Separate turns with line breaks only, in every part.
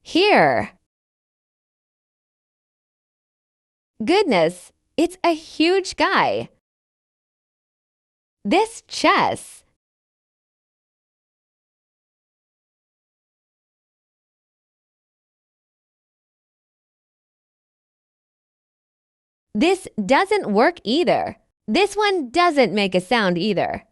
Here. Goodness, it's a huge guy. This chess. This doesn't work either. This one doesn't make a sound either.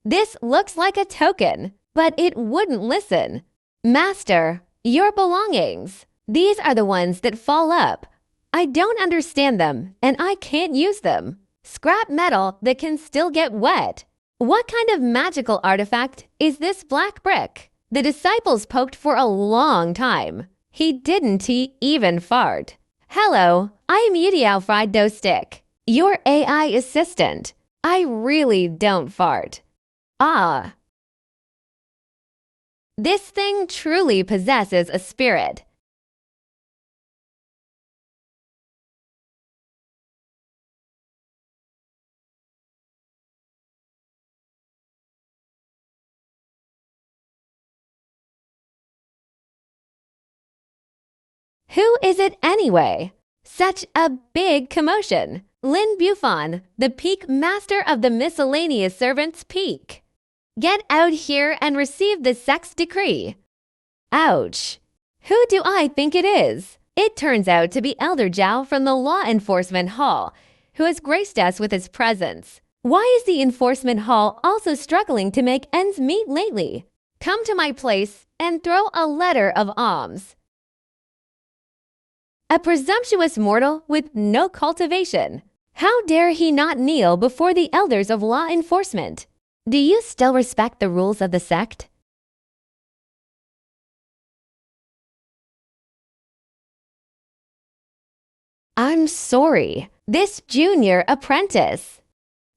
This looks like a token, but it wouldn't listen. Master, your belongings. These are the ones that fall up. I don't understand them, and I can't use them. Scrap metal that can still get wet. What kind of magical artifact is this black brick? The disciples poked for a long time. He didn't even fart. Hello, I am Yidiao Fried Dough Stick, your AI assistant. I really don't fart. Ah. This thing truly possesses a spirit. Who is it anyway? Such a big commotion. Lin Buffon, the peak master of the miscellaneous servants' peak. Get out here and receive the sex decree. Ouch. Who do I think it is? It turns out to be Elder Zhao from the Law Enforcement Hall, who has graced us with his presence. Why is the Enforcement Hall also struggling to make ends meet lately? Come to my place and throw a letter of alms. A presumptuous mortal with no cultivation. How dare he not kneel before the elders of law enforcement? Do you still respect the rules of the sect? I'm sorry, this junior apprentice.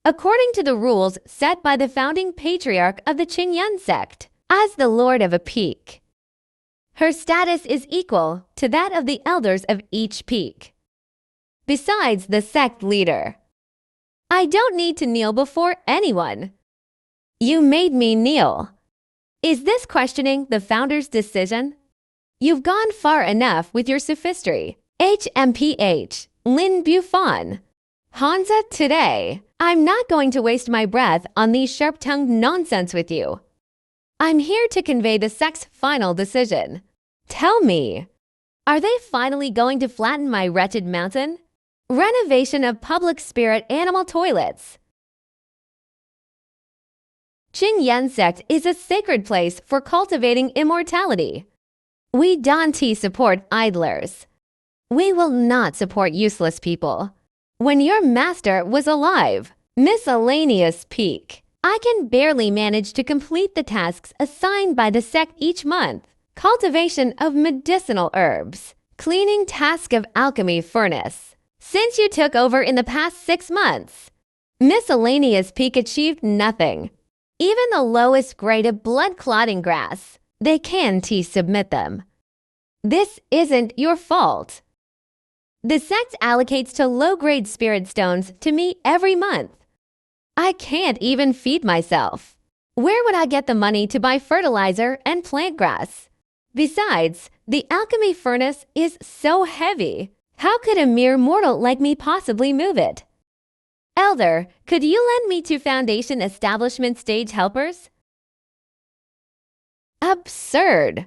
According to the rules set by the founding patriarch of the Qingyun sect, as the lord of a peak, her status is equal to that of the elders of each peak. Besides the sect leader, I don't need to kneel before anyone. You made me kneel. Is this questioning the founder's decision? You've gone far enough with your sophistry. HMPH, Lin Buffon. Hansa today. I'm not going to waste my breath on these sharp-tongued nonsense with you. I'm here to convey the sect's final decision. Tell me, are they finally going to flatten my wretched mountain? Renovation of public spirit animal toilets. Qingyun sect is a sacred place for cultivating immortality. We Dante support idlers. We will not support useless people. When your master was alive, miscellaneous peak, I can barely manage to complete the tasks assigned by the sect each month. Cultivation of medicinal herbs, cleaning task of alchemy furnace. Since you took over in the past 6 months, miscellaneous peak achieved nothing. Even the lowest grade of blood-clotting grass, they can submit them. This isn't your fault. The sect allocates to low-grade spirit stones to me every month. I can't even feed myself. Where would I get the money to buy fertilizer and plant grass? Besides, the alchemy furnace is so heavy. How could a mere mortal like me possibly move it? Elder, could you lend me 2 foundation establishment stage helpers? Absurd.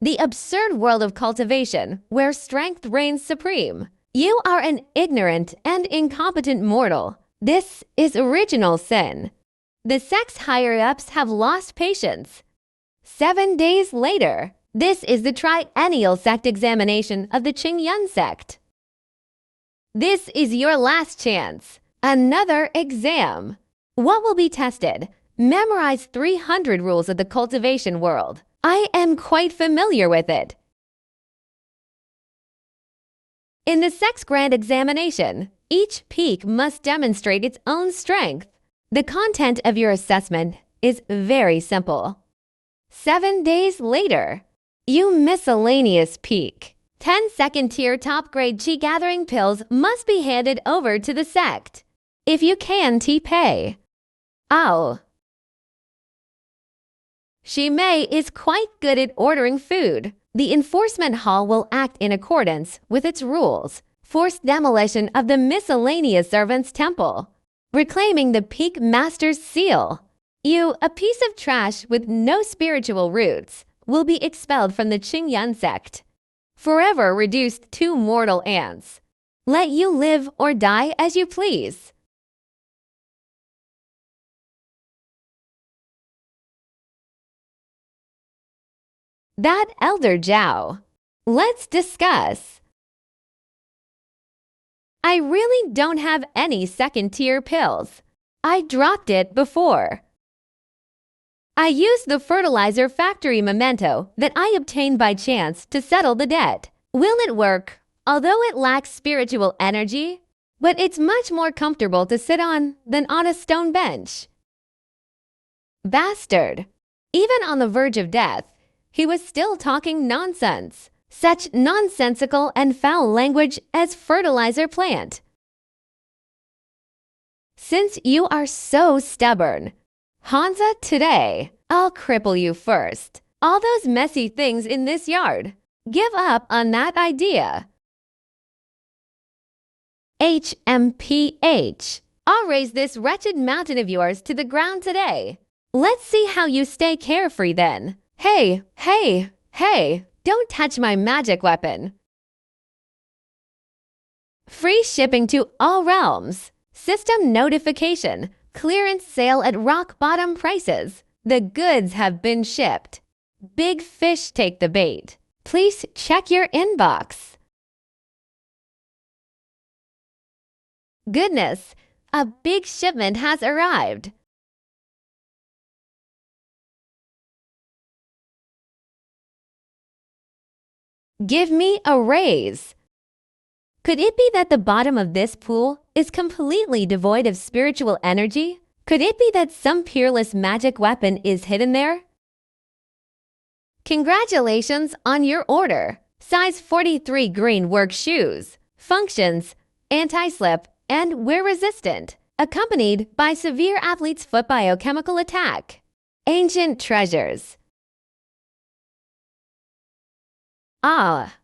The absurd world of cultivation, where strength reigns supreme. You are an ignorant and incompetent mortal. This is original sin. The sect's higher-ups have lost patience. 7 days later, this is the triennial sect examination of the Qingyun sect. This is your last chance. Another exam. What will be tested? Memorize 300 rules of the cultivation world. I am quite familiar with it. In the sect's grand examination, each peak must demonstrate its own strength. The content of your assessment is very simple. 7 days later, you miscellaneous peak. 10 second-tier top-grade chi-gathering pills must be handed over to the sect. If you can pay. Ow. Shi Mei is quite good at ordering food. The enforcement hall will act in accordance with its rules. Force demolition of the miscellaneous servants' temple. Reclaiming the Peak Master's seal. You, a piece of trash with no spiritual roots, will be expelled from the Qingyuan sect. Forever reduced to mortal ants. Let you live or die as you please. That Elder Zhao. Let's discuss. I really don't have any second-tier pills. I dropped it before. I used the fertilizer factory memento that I obtained by chance to settle the debt. Will it work? Although it lacks spiritual energy, but it's much more comfortable to sit on than on a stone bench. Bastard. Even on the verge of death, he was still talking nonsense. Such nonsensical and foul language as fertilizer plant. Since you are so stubborn, Hansa, today, I'll cripple you first. All those messy things in this yard. Give up on that idea. HMPH. I'll raise this wretched mountain of yours to the ground today. Let's see how you stay carefree then. Hey, hey, hey, don't touch my magic weapon. Free shipping to all realms. System notification. Clearance sale at rock bottom prices. The goods have been shipped. Big fish take the bait. Please check your inbox. Goodness, a big shipment has arrived. Give me a raise. Could it be that the bottom of this pool is completely devoid of spiritual energy? Could it be that some peerless magic weapon is hidden there? Congratulations on your order. Size 43 green work shoes. Functions: anti-slip and wear resistant. Accompanied by severe athlete's foot biochemical attack. Ancient treasures. Ah.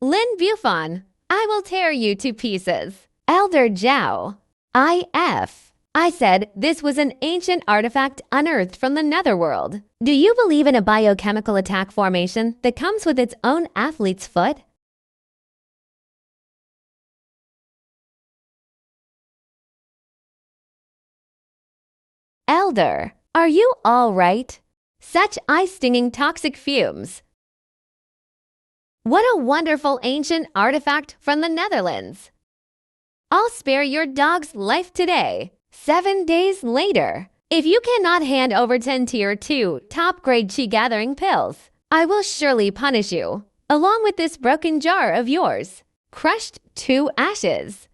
Lin Bufon, I will tear you to pieces. Elder Zhao. IF. I said this was an ancient artifact unearthed from the netherworld. Do you believe in a biochemical attack formation that comes with its own athlete's foot? Elder, are you all right? Such eye-stinging toxic fumes. What a wonderful ancient artifact from the Netherlands. I'll spare your dog's life today. 7 days later. If you cannot hand over 10 tier 2 top-grade chi gathering pills, I will surely punish you, along with this broken jar of yours, crushed to ashes.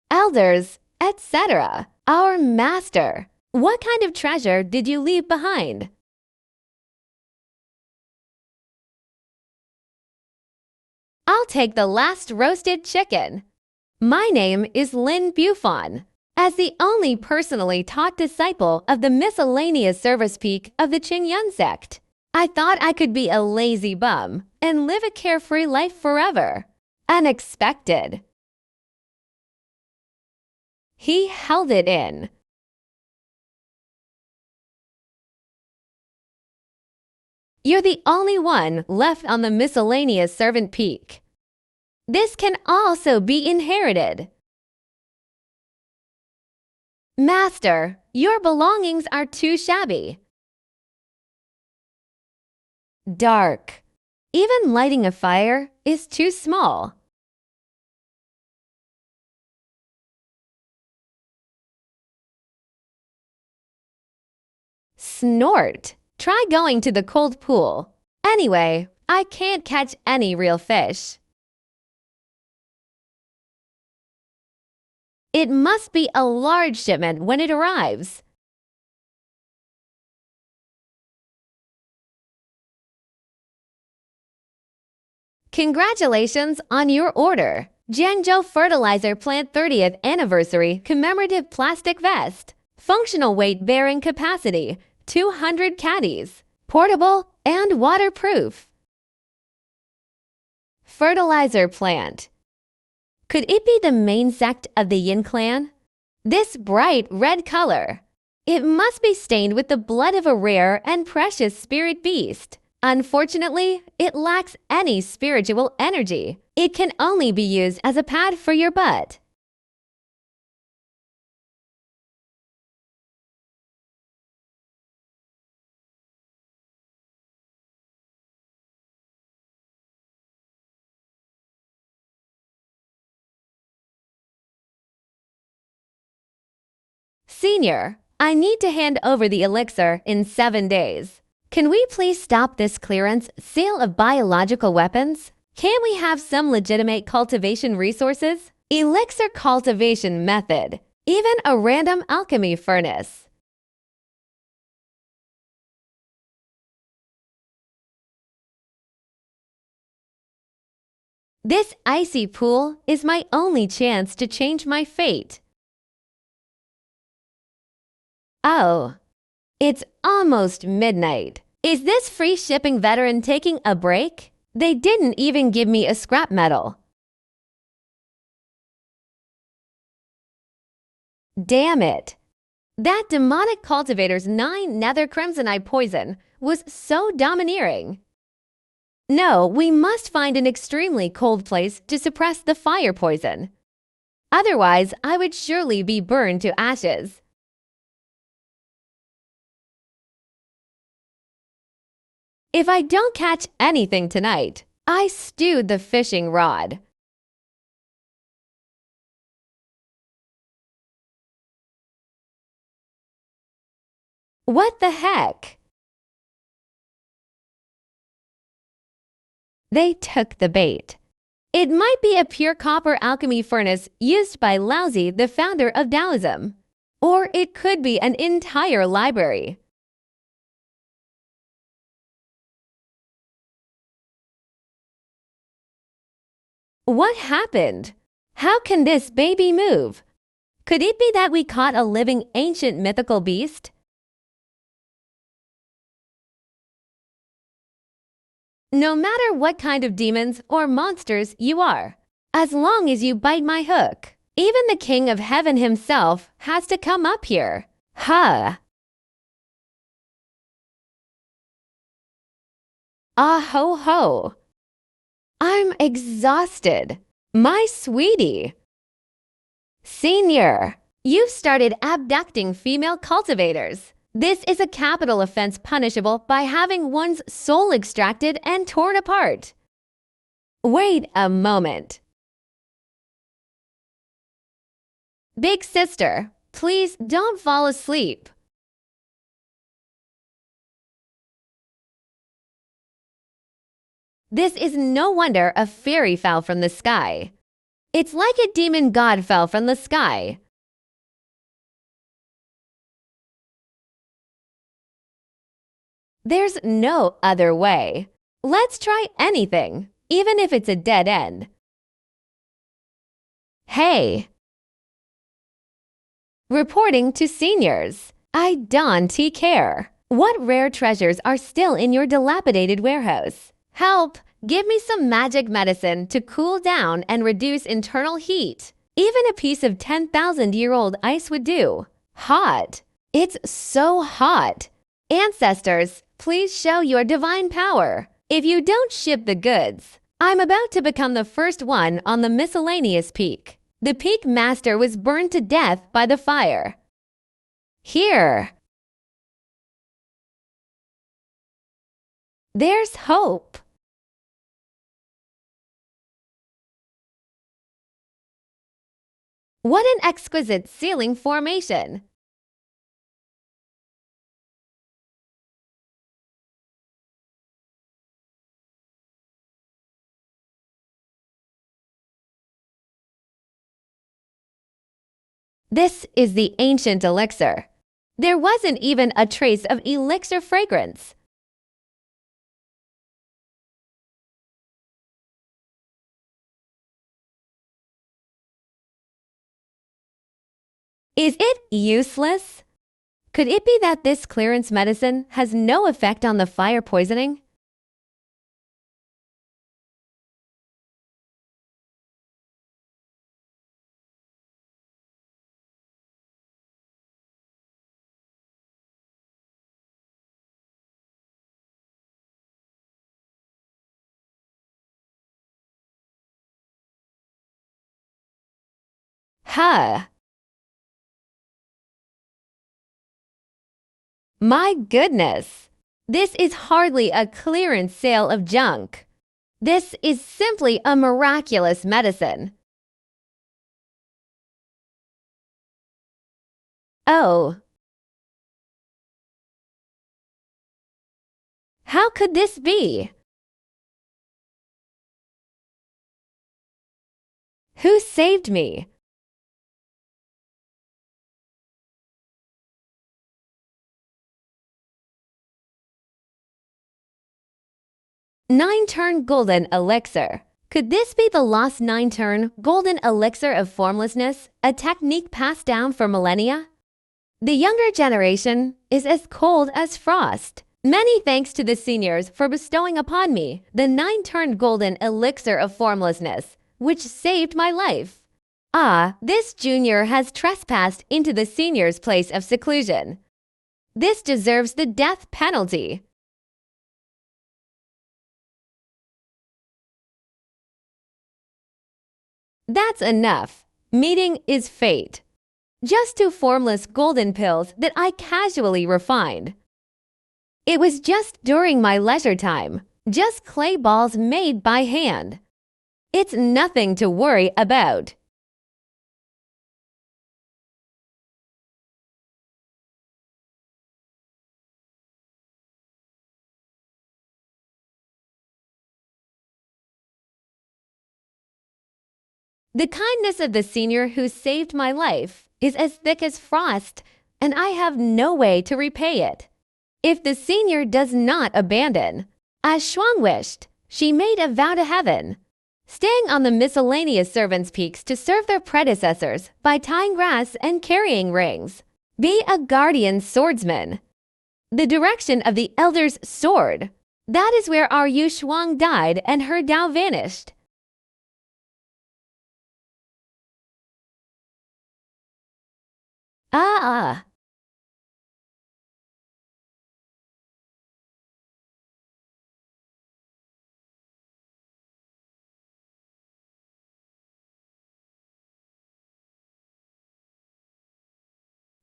Elders, etc. Our master, what kind of treasure did you leave behind? I'll take the last roasted chicken. My name is Lin Bufon. As the only personally taught disciple of the miscellaneous service peak of the Qingyuan sect, I thought I could be a lazy bum and live a carefree life forever. Unexpected. He held it in. You're the only one left on the miscellaneous servant peak. This can also be inherited. Master, your belongings are too shabby. Dark. Even lighting a fire is too small. Snort. Try going to the cold pool. Anyway, I can't catch any real fish. It must be a large shipment when it arrives. Congratulations on your order. Jianzhou Fertilizer Plant 30th Anniversary Commemorative Plastic Vest. Functional weight-bearing capacity, 200 caddies. Portable and waterproof. Fertilizer plant. Could it be the main sect of the Yin clan? This bright red color. It must be stained with the blood of a rare and precious spirit beast. Unfortunately, it lacks any spiritual energy. It can only be used as a pad for your butt. Senior, I need to hand over the elixir in 7 days. Can we please stop this clearance sale of biological weapons? Can we have some legitimate cultivation resources? Elixir cultivation method. Even a random alchemy furnace. This icy pool is my only chance to change my fate. Oh, it's almost midnight. Is this free shipping veteran taking a break? They didn't even give me a scrap metal. Damn it. That demonic cultivator's 9 nether crimsonite poison was so domineering. No, we must find an extremely cold place to suppress the fire poison. Otherwise, I would surely be burned to ashes. If I don't catch anything tonight, I stewed the fishing rod. What the heck? They took the bait. It might be a pure copper alchemy furnace used by Laozi, the founder of Taoism. Or it could be an entire library. What happened? How can this baby move? Could it be that we caught a living ancient mythical beast? No matter what kind of demons or monsters you are, as long as you bite my hook, even the King of Heaven himself has to come up here. Huh. Ah ho ho. I'm exhausted. My sweetie. Senior, you've started abducting female cultivators. This is a capital offense punishable by having one's soul extracted and torn apart. Wait a moment. Big sister, please don't fall asleep. This is no wonder a fairy fell from the sky. It's like a demon god fell from the sky. There's no other way. Let's try anything, even if it's a dead end. Hey! Reporting to seniors. I don't care. What rare treasures are still in your dilapidated warehouse? Help! Give me some magic medicine to cool down and reduce internal heat. Even a piece of 10,000-year-old ice would do. Hot. It's so hot. Ancestors, please show your divine power. If you don't ship the goods, I'm about to become the first one on the miscellaneous peak. The peak master was burned to death by the fire. Here. There's hope. What an exquisite ceiling formation! This is the ancient elixir. There wasn't even a trace of elixir fragrance. Is it useless? Could it be that this clearance medicine has no effect on the fire poisoning? Huh. My goodness. This is hardly a clearance sale of junk. This is simply a miraculous medicine. Oh, how could this be? Who saved me? Nine-turn golden elixir. Could this be the lost nine-turn golden elixir of formlessness, a technique passed down for millennia? The younger generation is as cold as frost. Many thanks to the seniors for bestowing upon me the nine-turn golden elixir of formlessness, which saved my life. Ah, this junior has trespassed into the senior's place of seclusion. This deserves the death penalty. That's enough. Meeting is fate. Just two formless golden pills that I casually refined. It was just during my leisure time, just clay balls made by hand. It's nothing to worry about. The kindness of the senior who saved my life is as thick as frost, and I have no way to repay it. If the senior does not abandon, as Shuang wished, she made a vow to heaven, staying on the miscellaneous servants' peaks to serve their predecessors by tying grass and carrying rings. Be a guardian swordsman. The direction of the elder's sword. That is where our Yu Shuang died and her Dao vanished. Ah.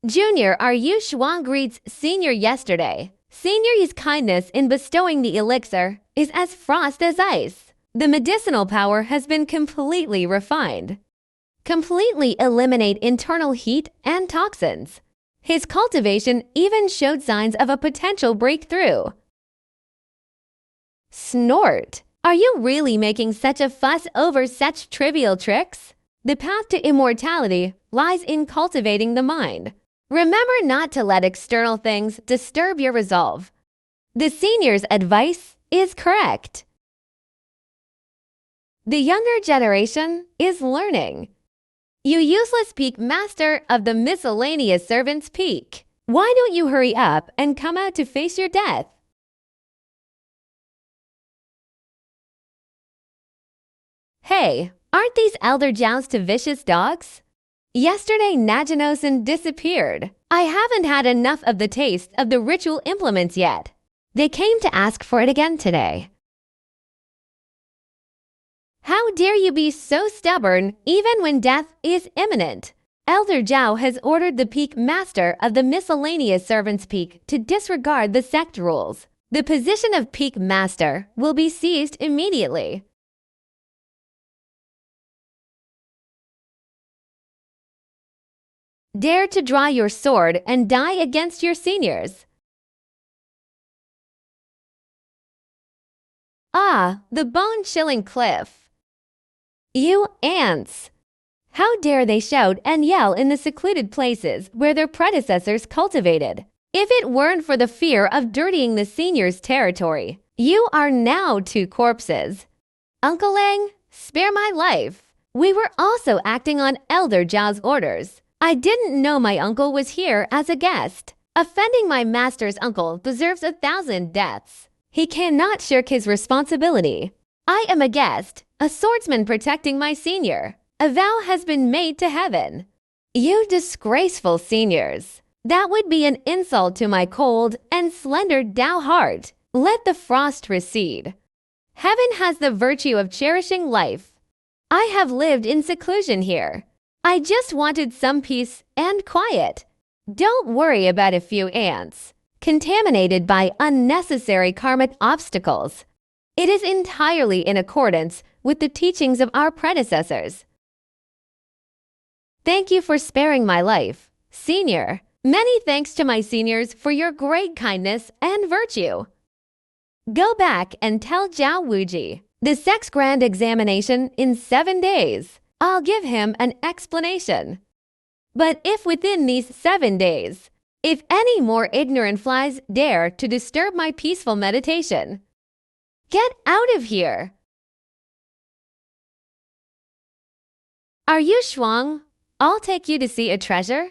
Junior, our Yu Shuang greets Senior yesterday. Senior's kindness in bestowing the elixir is as frost as ice. The medicinal power has been completely refined. Completely eliminate internal heat and toxins. His cultivation even showed signs of a potential breakthrough. Snort! Are you really making such a fuss over such trivial tricks? The path to immortality lies in cultivating the mind. Remember not to let external things disturb your resolve. The senior's advice is correct. The younger generation is learning. You useless peak master of the miscellaneous servants' peak. Why don't you hurry up and come out to face your death? Hey, aren't these elder Jiaos to vicious dogs? Yesterday, Najinosen disappeared. I haven't had enough of the taste of the ritual implements yet. They came to ask for it again today. How dare you be so stubborn even when death is imminent? Elder Zhao has ordered the peak master of the miscellaneous servants' peak to disregard the sect rules. The position of peak master will be seized immediately. Dare to draw your sword and die against your seniors. Ah, the bone-chilling cliff. You ants! How dare they shout and yell in the secluded places where their predecessors cultivated? If it weren't for the fear of dirtying the seniors' territory, you are now two corpses. Uncle Lang, spare my life. We were also acting on Elder Zhao's orders. I didn't know my uncle was here as a guest. Offending my master's uncle deserves 1,000 deaths. He cannot shirk his responsibility. I am a guest, a swordsman protecting my senior. A vow has been made to heaven. You disgraceful seniors. That would be an insult to my cold and slender Tao heart. Let the frost recede. Heaven has the virtue of cherishing life. I have lived in seclusion here. I just wanted some peace and quiet. Don't worry about a few ants, contaminated by unnecessary karmic obstacles. It is entirely in accordance with the teachings of our predecessors. Thank you for sparing my life, Senior. Many thanks to my seniors for your great kindness and virtue. Go back and tell Zhao Wuji the sex grand examination in 7 days. I'll give him an explanation. But if within these 7 days, if any more ignorant flies dare to disturb my peaceful meditation, get out of here. Are you Shuang? I'll take you to see a treasure.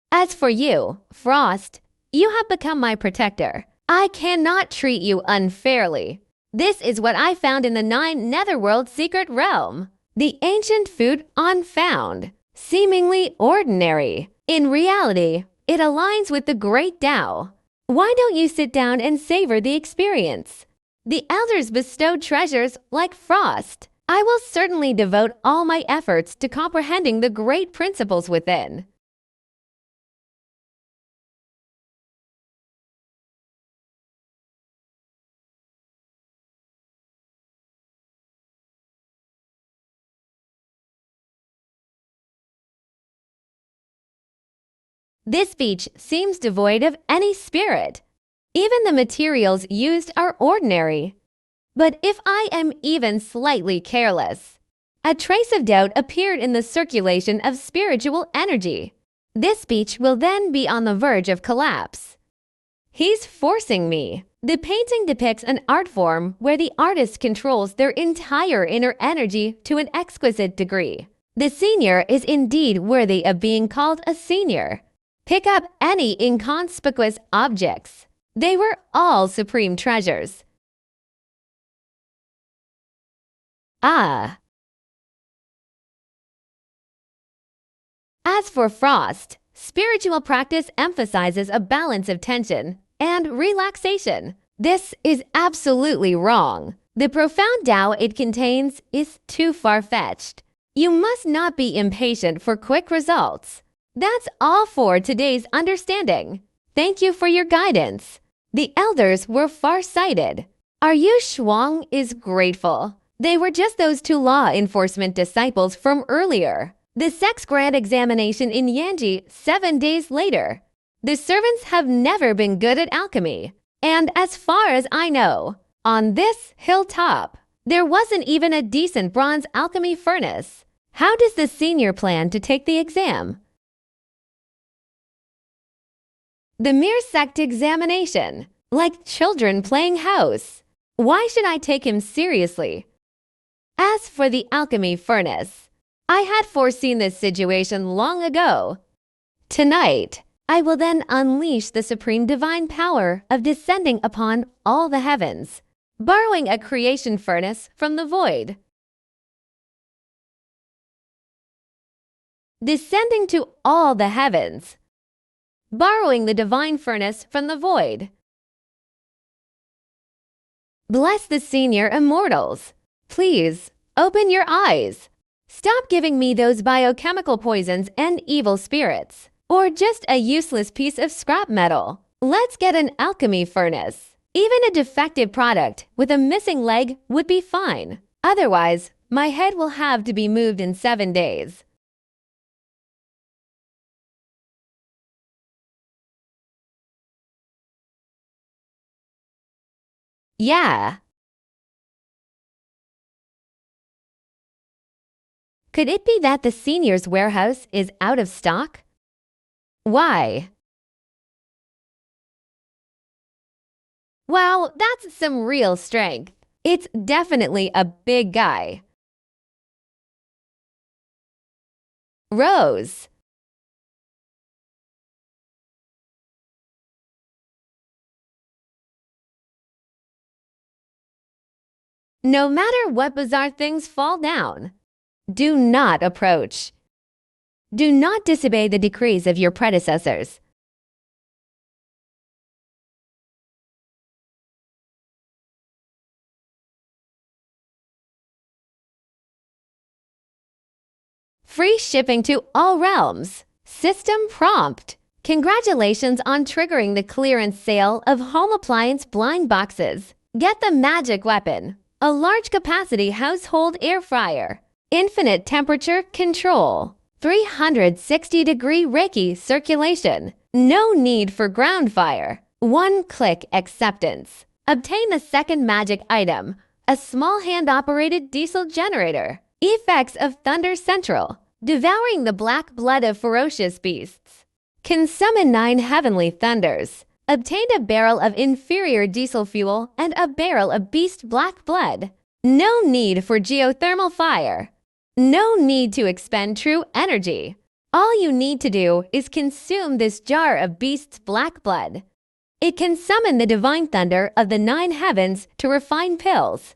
As for you, Frost, you have become my protector. I cannot treat you unfairly. This is what I found in the 9 Netherworld secret realm. The ancient food unfound, seemingly ordinary. In reality, it aligns with the great Tao. Why don't you sit down and savor the experience? The elders bestowed treasures like frost. I will certainly devote all my efforts to comprehending the great principles within. This beach seems devoid of any spirit. Even the materials used are ordinary. But if I am even slightly careless, a trace of doubt appeared in the circulation of spiritual energy. This beach will then be on the verge of collapse. He's forcing me. The painting depicts an art form where the artist controls their entire inner energy to an exquisite degree. The senior is indeed worthy of being called a senior. Pick up any inconspicuous objects. They were all supreme treasures. Ah. As for Frost, spiritual practice emphasizes a balance of tension and relaxation. This is absolutely wrong. The profound Tao it contains is too far-fetched. You must not be impatient for quick results. That's all for today's understanding. Thank you for your guidance. The elders were far-sighted. Our Yu Shuang is grateful. They were just those 2 law enforcement disciples from earlier. The sex grant examination in Yanji 7 days later. The servants have never been good at alchemy. And as far as I know, on this hilltop, there wasn't even a decent bronze alchemy furnace. How does the senior plan to take the exam? The mere sect examination, like children playing house. Why should I take him seriously? As for the alchemy furnace, I had foreseen this situation long ago. Tonight, I will then unleash the supreme divine power of descending upon all the heavens, borrowing a creation furnace from the void. Descending to all the heavens, borrowing the divine furnace from the void. Bless the senior immortals. Please, open your eyes. Stop giving me those biochemical poisons and evil spirits, or just a useless piece of scrap metal. Let's get an alchemy furnace. Even a defective product with a missing leg would be fine. Otherwise, my head will have to be moved in 7 days. Yeah. Could it be that the senior's warehouse is out of stock? Why? Wow, that's some real strength. It's definitely a big guy. Rose. No matter what bizarre things fall down, do not approach. Do not disobey the decrees of your predecessors. Free shipping to all realms. System prompt. Congratulations on triggering the clearance sale of home appliance blind boxes. Get the magic weapon, a large capacity household air fryer, infinite temperature control, 360-degree Reiki circulation, no need for ground fire, one-click acceptance. Obtain the second magic item, a small hand-operated diesel generator. Effects of Thunder Central. Devouring the black blood of ferocious beasts. Can summon 9 heavenly thunders. Obtained a barrel of inferior diesel fuel and a barrel of beast black blood. No need for geothermal fire. No need to expend true energy. All you need to do is consume this jar of beast's black blood. It can summon the divine thunder of the 9 heavens to refine pills.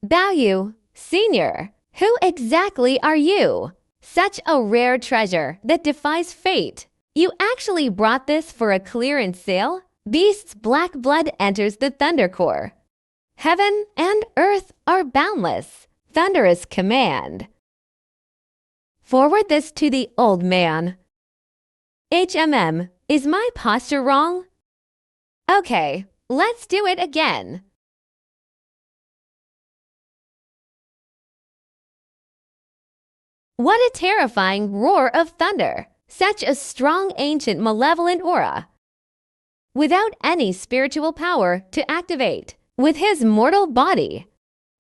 Value, Senior. Who exactly are you? Such a rare treasure that defies fate. You actually brought this for a clearance sale? Beast's black blood enters the Thunder Core. Heaven and earth are boundless. Thunderous command. Forward this to the old man. HMM, is my posture wrong? Okay, let's do it again. What a terrifying roar of thunder! Such a strong, ancient, malevolent aura. Without any spiritual power to activate, with his mortal body.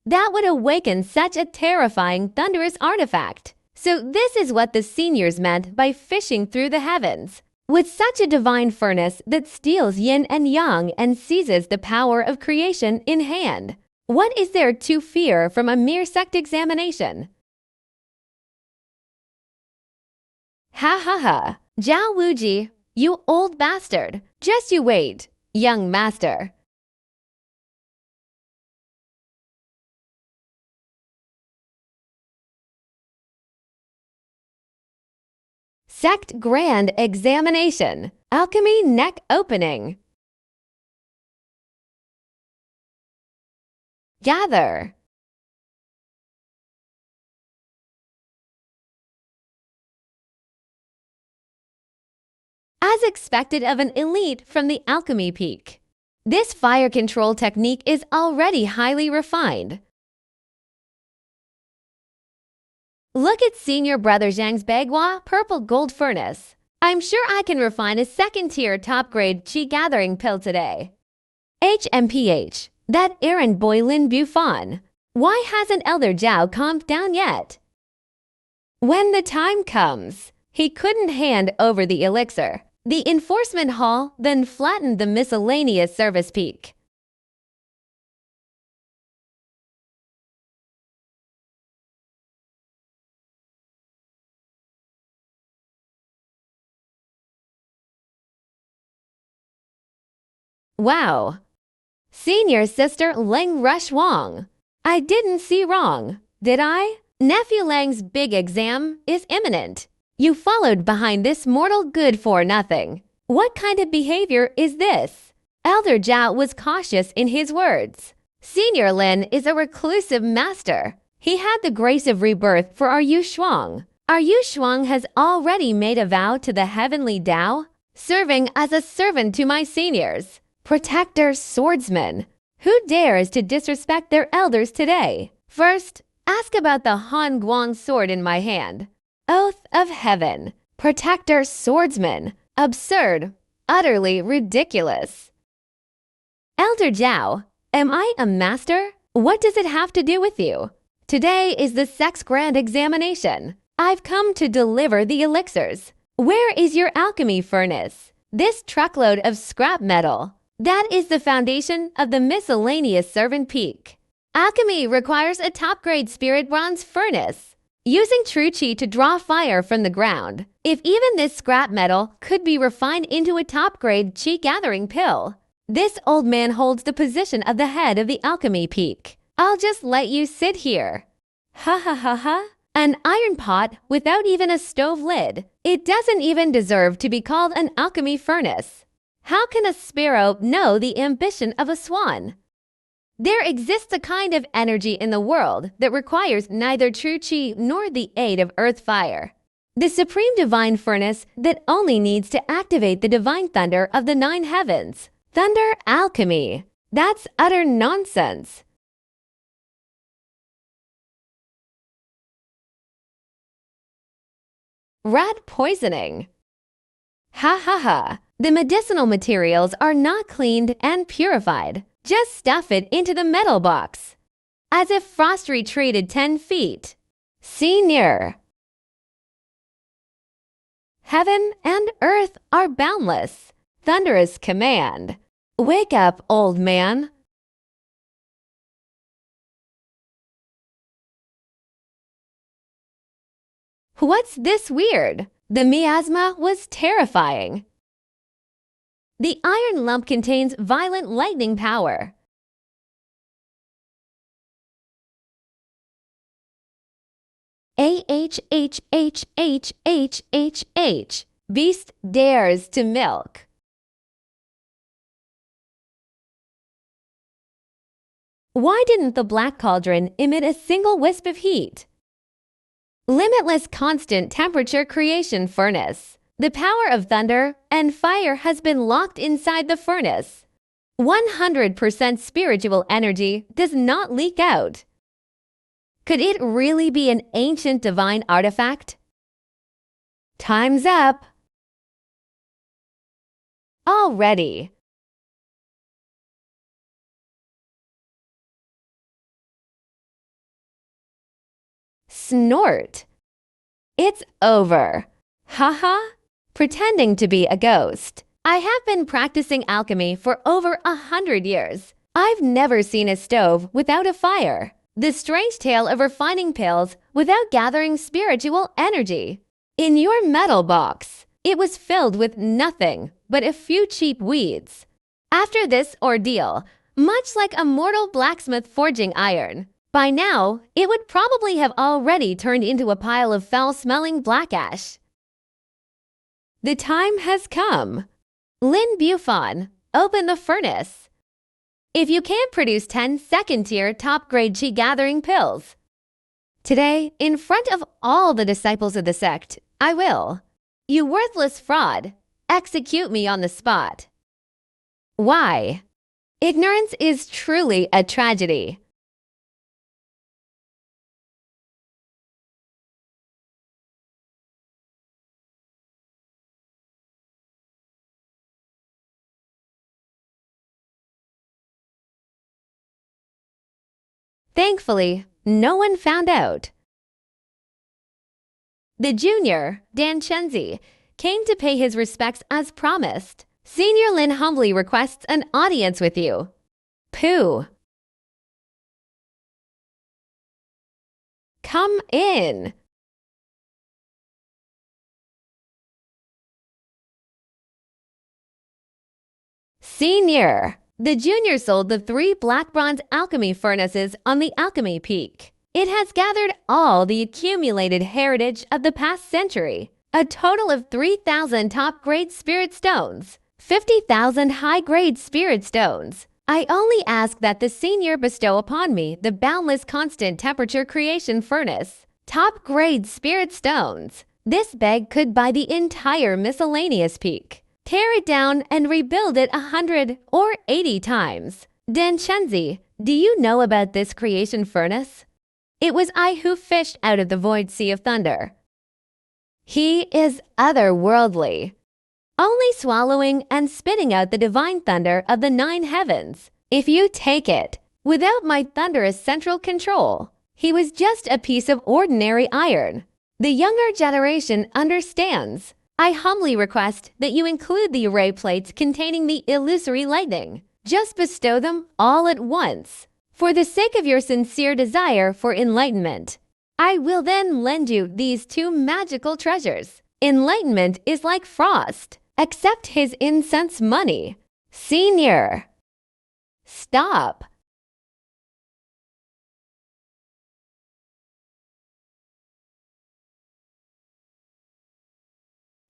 That would awaken such a terrifying, thunderous artifact. So this is what the seniors meant by fishing through the heavens. With such a divine furnace that steals yin and yang and seizes the power of creation in hand. What is there to fear from a mere sect examination? Ha ha ha. Zhao Wuji, you old bastard. Just you wait, young master. Sect Grand Examination. Alchemy Neck Opening. Gather. As expected of an elite from the alchemy peak. This fire control technique is already highly refined. Look at Senior Brother Zhang's Bagua Purple Gold Furnace. I'm sure I can refine a second-tier top-grade Qi Gathering pill today. HMPH, that errand boy Lin Bufan. Why hasn't Elder Zhao calmed down yet? When the time comes, he couldn't hand over the elixir. The enforcement hall then flattened the miscellaneous service peak. Wow. Senior Sister Leng Rush Wang. I didn't see wrong, did I? Nephew Lang's big exam is imminent. You followed behind this mortal good for nothing. What kind of behavior is this? Elder Zhao was cautious in his words. Senior Lin is a reclusive master. He had the grace of rebirth for our Yu Shuang. Our Yu Shuang has already made a vow to the heavenly Tao, serving as a servant to my seniors. Protector swordsman. Who dares to disrespect their elders today? First, ask about the Han Guang sword in my hand. Oath of heaven. Protector swordsman. Absurd. Utterly ridiculous. Elder Zhao, am I a master? What does it have to do with you? Today is the Sex Grand Examination. I've come to deliver the elixirs. Where is your alchemy furnace? This truckload of scrap metal. That is the foundation of the miscellaneous servant peak. Alchemy requires a top-grade spirit bronze furnace. using true chi to draw fire from the ground. If even this scrap metal could be refined into a top-grade chi gathering pill, this old man holds the position of the head of the alchemy peak. I'll just let you sit here. Ha ha ha ha. An iron pot without even a stove lid. It doesn't even deserve to be called an alchemy furnace. How can a sparrow know the ambition of a swan? There exists a kind of energy in the world that requires neither true chi nor the aid of earth fire. The supreme divine furnace that only needs to activate the divine thunder of the 9 heavens. Thunder alchemy. That's utter nonsense. Rat poisoning. Ha ha ha. The medicinal materials are not cleaned and purified. Just stuff it into the metal box. As if frost retreated 10 feet. See near. Heaven and earth are boundless. Thunderous command. Wake up, old man. What's this weird? The miasma was terrifying. The iron lump contains violent lightning power. H. Beast dares to milk. Why didn't the black cauldron emit a single wisp of heat? Limitless constant temperature creation furnace. The power of thunder and fire has been locked inside the furnace. 100% spiritual energy does not leak out. Could it really be an ancient divine artifact? Time's up. Already. Snort. It's over. Haha. Pretending to be a ghost. I have been practicing alchemy for over 100 years. I've never seen a stove without a fire. The strange tale of refining pills without gathering spiritual energy. In your metal box, it was filled with nothing but a few cheap weeds. After this ordeal, much like a mortal blacksmith forging iron, by now, it would probably have already turned into a pile of foul-smelling black ash. The time has come. Lin Bufon, open the furnace. If you can't produce 10 second-tier top-grade chi gathering pills. Today, in front of all the disciples of the sect, I will. You worthless fraud, execute me on the spot. Why? Ignorance is truly a tragedy. Thankfully, no one found out. The junior, Dan Chenzi, came to pay his respects as promised. Senior Lin humbly requests an audience with you. Pooh. Come in. Senior. The junior sold the 3 black bronze alchemy furnaces on the alchemy peak. It has gathered all the accumulated heritage of the past century, a total of 3,000 top-grade spirit stones, 50,000 high-grade spirit stones. I only ask that the senior bestow upon me the boundless constant temperature creation furnace, top-grade spirit stones. This bag could buy the entire miscellaneous peak. Tear it down and rebuild it 100 or 80 times. Dan Chenzi, do you know about this creation furnace? It was I who fished out of the void sea of thunder. He is otherworldly, only swallowing and spitting out the divine thunder of the 9 heavens. If you take it, without my thunderous central control, he was just a piece of ordinary iron. The younger generation understands. I humbly request that you include the array plates containing the illusory lightning. Just bestow them all at once, for the sake of your sincere desire for enlightenment. I will then lend you these two magical treasures. Enlightenment is like frost. Accept his incense money. Senior. Stop.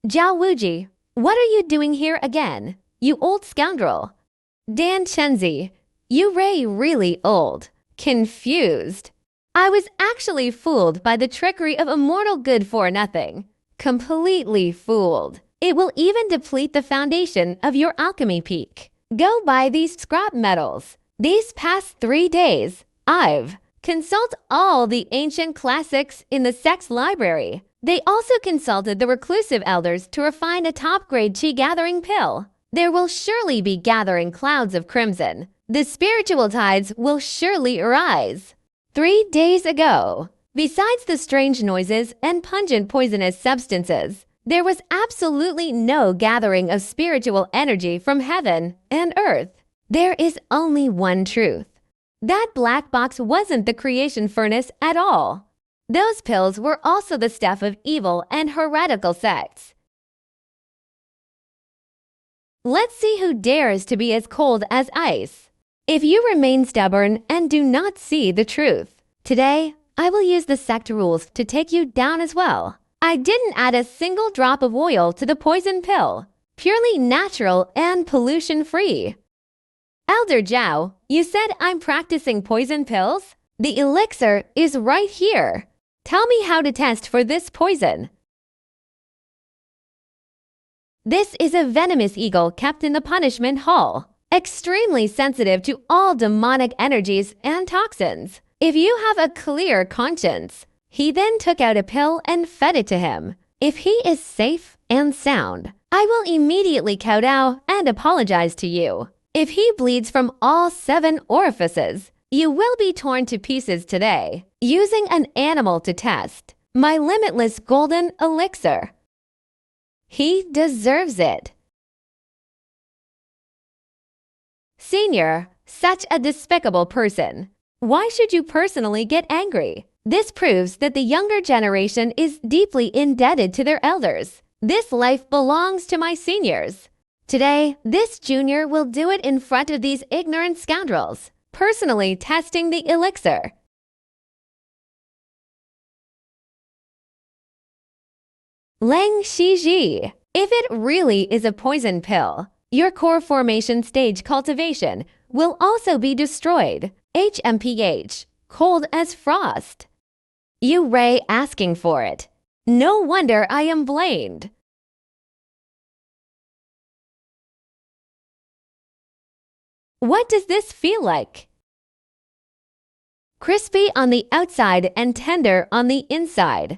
Zhao Wuji, what are you doing here again? You old scoundrel. Dan Chenzi, you Ray really old. Confused. I was actually fooled by the trickery of immortal good for nothing. Completely fooled. It will even deplete the foundation of your alchemy peak. Go buy these scrap metals. These past 3 days, I've consult all the ancient classics in the sect's library. They also consulted the reclusive elders to refine a top-grade chi-gathering pill. There will surely be gathering clouds of crimson. The spiritual tides will surely arise. 3 days ago, besides the strange noises and pungent poisonous substances, there was absolutely no gathering of spiritual energy from heaven and earth. There is only one truth. That black box wasn't the creation furnace at all. Those pills were also the stuff of evil and heretical sects. Let's see who dares to be as cold as ice. If you remain stubborn and do not see the truth, today I will use the sect rules to take you down as well. I didn't add a single drop of oil to the poison pill. Purely natural and pollution-free. Elder Zhao, you said I'm practicing poison pills? The elixir is right here. Tell me how to test for this poison. This is a venomous eagle kept in the punishment hall, extremely sensitive to all demonic energies and toxins. If you have a clear conscience, he then took out a pill and fed it to him. If he is safe and sound, I will immediately kowtow and apologize to you. If he bleeds from all 7 orifices, you will be torn to pieces today, using an animal to test my limitless golden elixir. He deserves it. Senior, such a despicable person. Why should you personally get angry? This proves that the younger generation is deeply indebted to their elders. This life belongs to my seniors. Today, this junior will do it in front of these ignorant scoundrels, personally testing the elixir. Lang Shiji, if it really is a poison pill, your core formation stage cultivation will also be destroyed. HMPH, cold as frost. You Ray asking for it. No wonder I am blamed. What does this feel like? Crispy on the outside and tender on the inside.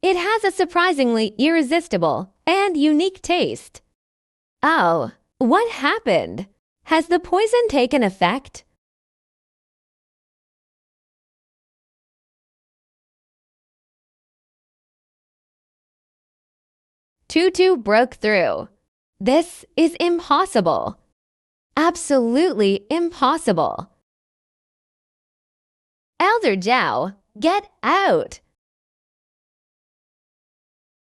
It has a surprisingly irresistible and unique taste. Oh, what happened? Has the poison taken effect? Tutu broke through. This is impossible. Absolutely impossible. Elder Zhao, get out!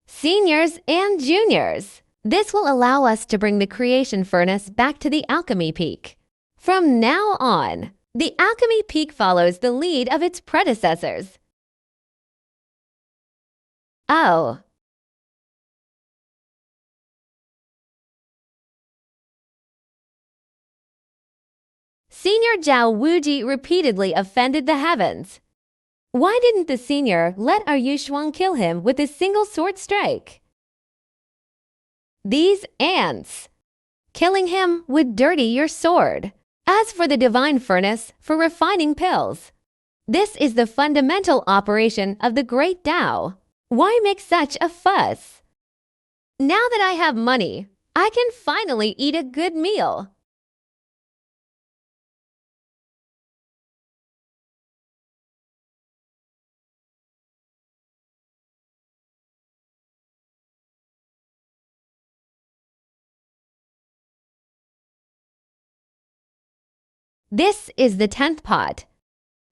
Seniors and juniors, this will allow us to bring the creation furnace back to the alchemy peak. From now on, the alchemy peak follows the lead of its predecessors. Oh. Senior Zhao Wuji repeatedly offended the heavens. Why didn't the senior let our Yushuang kill him with a single sword strike? These ants. Killing him would dirty your sword. As for the divine furnace for refining pills, this is the fundamental operation of the great Tao. Why make such a fuss? Now that I have money, I can finally eat a good meal. This is the 10th pot.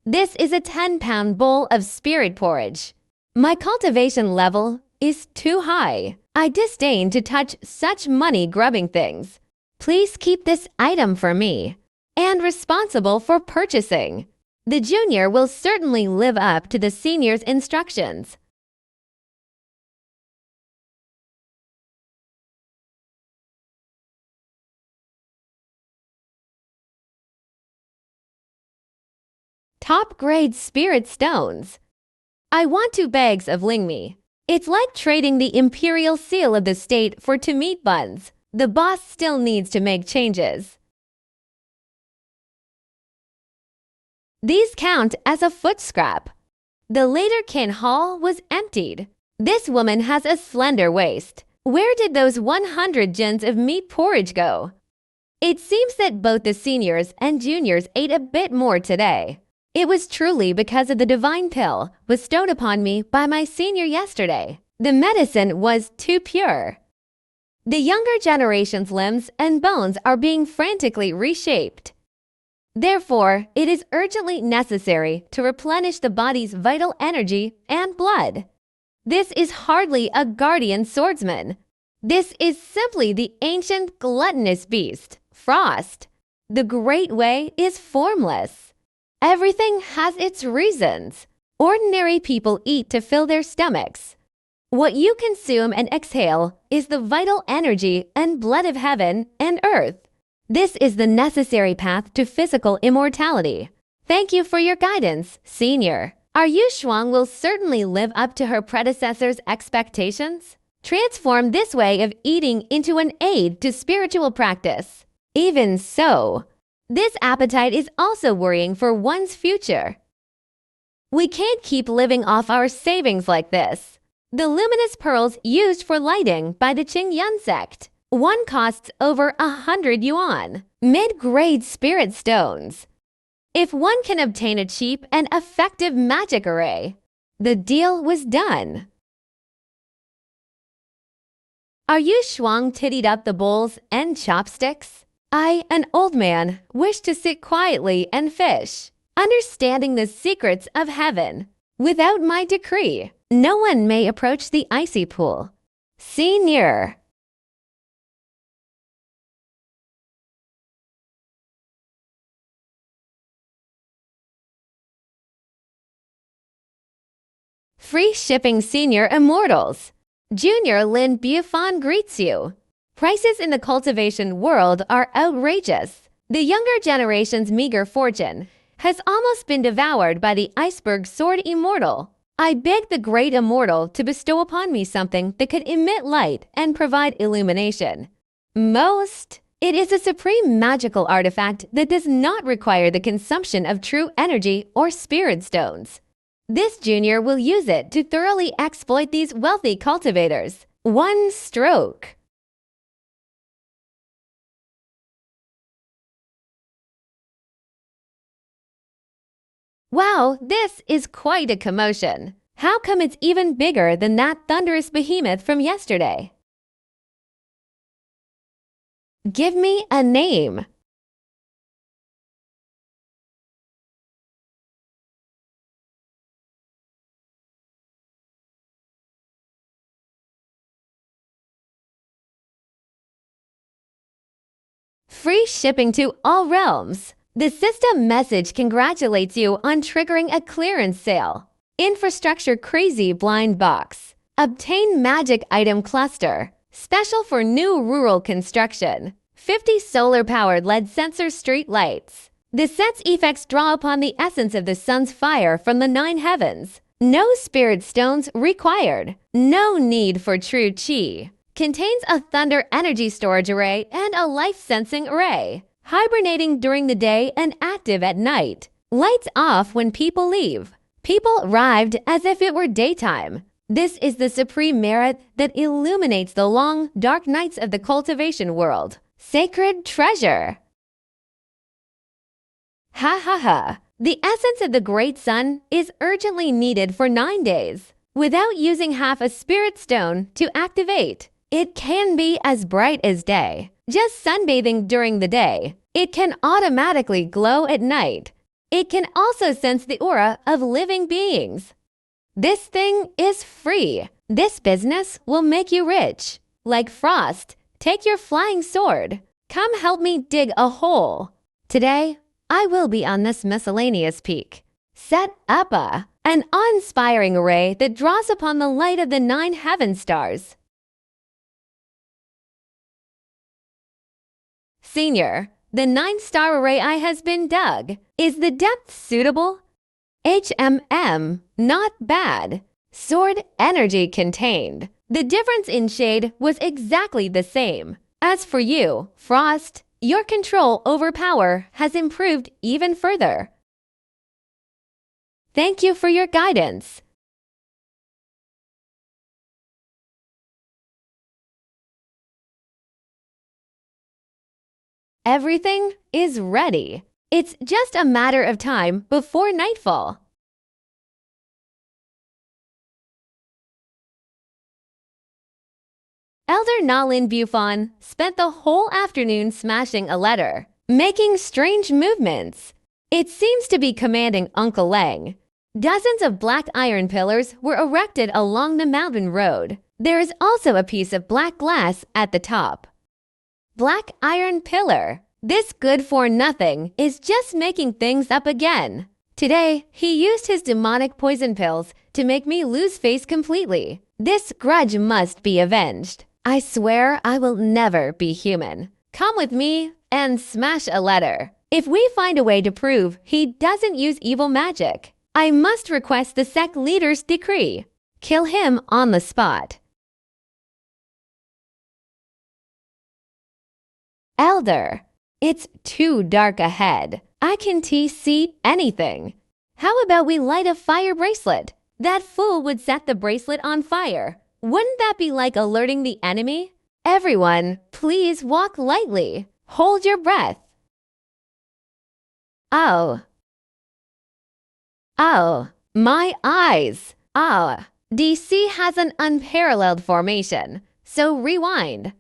This is a 10-pound bowl of spirit porridge. My cultivation level is too high. I disdain to touch such money-grubbing things. Please keep this item for me, and responsible for purchasing. The junior will certainly live up to the senior's instructions. Top-grade spirit stones. I want 2 bags of lingmi. It's like trading the imperial seal of the state for 2 meat buns. The boss still needs to make changes. These count as a foot scrap. The Laterkin hall was emptied. This woman has a slender waist. Where did those 100 gins of meat porridge go? It seems that both the seniors and juniors ate a bit more today. It was truly because of the divine pill bestowed upon me by my senior yesterday. The medicine was too pure. The younger generation's limbs and bones are being frantically reshaped. Therefore, it is urgently necessary to replenish the body's vital energy and blood. This is hardly a guardian swordsman. This is simply the ancient gluttonous beast, Frost. The great way is formless. Everything has its reasons. Ordinary people eat to fill their stomachs. What you consume and exhale is the vital energy and blood of heaven and earth. This is the necessary path to physical immortality. Thank you for your guidance, Senior. Our Yu Shuang will certainly live up to her predecessor's expectations. Transform this way of eating into an aid to spiritual practice. Even so, this appetite is also worrying for one's future. We can't keep living off our savings like this. The luminous pearls used for lighting by the Qingyun sect. One costs over 100 yuan. Mid-grade spirit stones. If one can obtain a cheap and effective magic array, the deal was done. Are you Shuang tittied up the bowls and chopsticks? I, an old man, wish to sit quietly and fish, understanding the secrets of heaven. Without my decree, no one may approach the icy pool. Senior. Free shipping senior immortals. Junior Lin Bufan greets you. Prices in the cultivation world are outrageous. The younger generation's meager fortune has almost been devoured by the iceberg sword immortal. I beg the great immortal to bestow upon me something that could emit light and provide illumination. It is a supreme magical artifact that does not require the consumption of true energy or spirit stones. This junior will use it to thoroughly exploit these wealthy cultivators. One stroke. Wow, this is quite a commotion. How come it's even bigger than that thunderous behemoth from yesterday? Give me a name. Free shipping to all realms. The system message congratulates you on triggering a clearance sale. Infrastructure crazy blind box. Obtain magic item cluster. Special for new rural construction. 50 solar-powered LED sensor street lights. The set's effects draw upon the essence of the sun's fire from the 9 heavens. No spirit stones required. No need for true chi. Contains a thunder energy storage array and a life sensing array. Hibernating during the day and active at night. Lights off when people leave. People arrived as if it were daytime. This is the supreme merit that illuminates the long, dark nights of the cultivation world. Sacred treasure. Ha ha ha. The essence of the great sun is urgently needed for 9 days. Without using half a spirit stone to activate, it can be as bright as day. Just sunbathing during the day, it can automatically glow at night. It can also sense the aura of living beings. This thing is free. This business will make you rich. Like Frost, take your flying sword. Come help me dig a hole. Today, I will be on this miscellaneous peak. Set up an awe-inspiring array that draws upon the light of the 9 heaven stars. Senior, the 9-star array eye has been dug. Is the depth suitable? Not bad. Sword energy contained. The difference in shade was exactly the same. As for you, Frost, your control over power has improved even further. Thank you for your guidance. Everything is ready. It's just a matter of time before nightfall. Elder Nalin Bufon spent the whole afternoon smashing a letter, making strange movements. It seems to be commanding Uncle Lang. Dozens of black iron pillars were erected along the mountain road. There is also a piece of black glass at the top. Black iron pillar. This good-for-nothing is just making things up again. Today, he used his demonic poison pills to make me lose face completely. This grudge must be avenged. I swear I will never be human. Come with me and smash a letter. If we find a way to prove he doesn't use evil magic, I must request the sect leader's decree. Kill him on the spot. Elder, it's too dark ahead. I can see anything. How about we light a fire bracelet? That fool would set the bracelet on fire. Wouldn't that be like alerting the enemy? Everyone, please walk lightly. Hold your breath. Oh, my eyes. DC has an unparalleled formation. So rewind.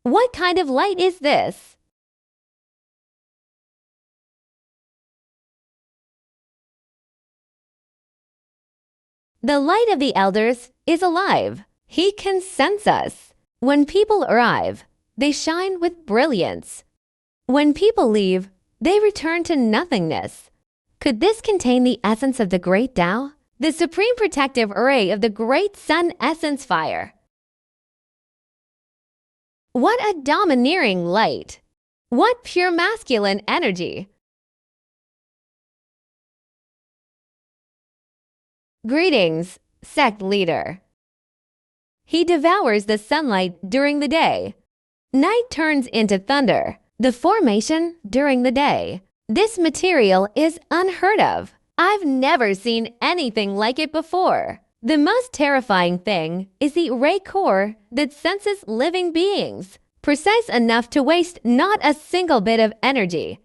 What kind of light is this? The light of the elders is alive. He can sense us. When people arrive, they shine with brilliance. When people leave, they return to nothingness. Could this contain the essence of the great Tao? The supreme protective array of the great sun essence fire. What a domineering light! What pure masculine energy! Greetings, sect leader. He devours the sunlight during the day. Night turns into thunder, the formation during the day. This material is unheard of. I've never seen anything like it before. The most terrifying thing is the ray core that senses living beings, precise enough to waste not a single bit of energy.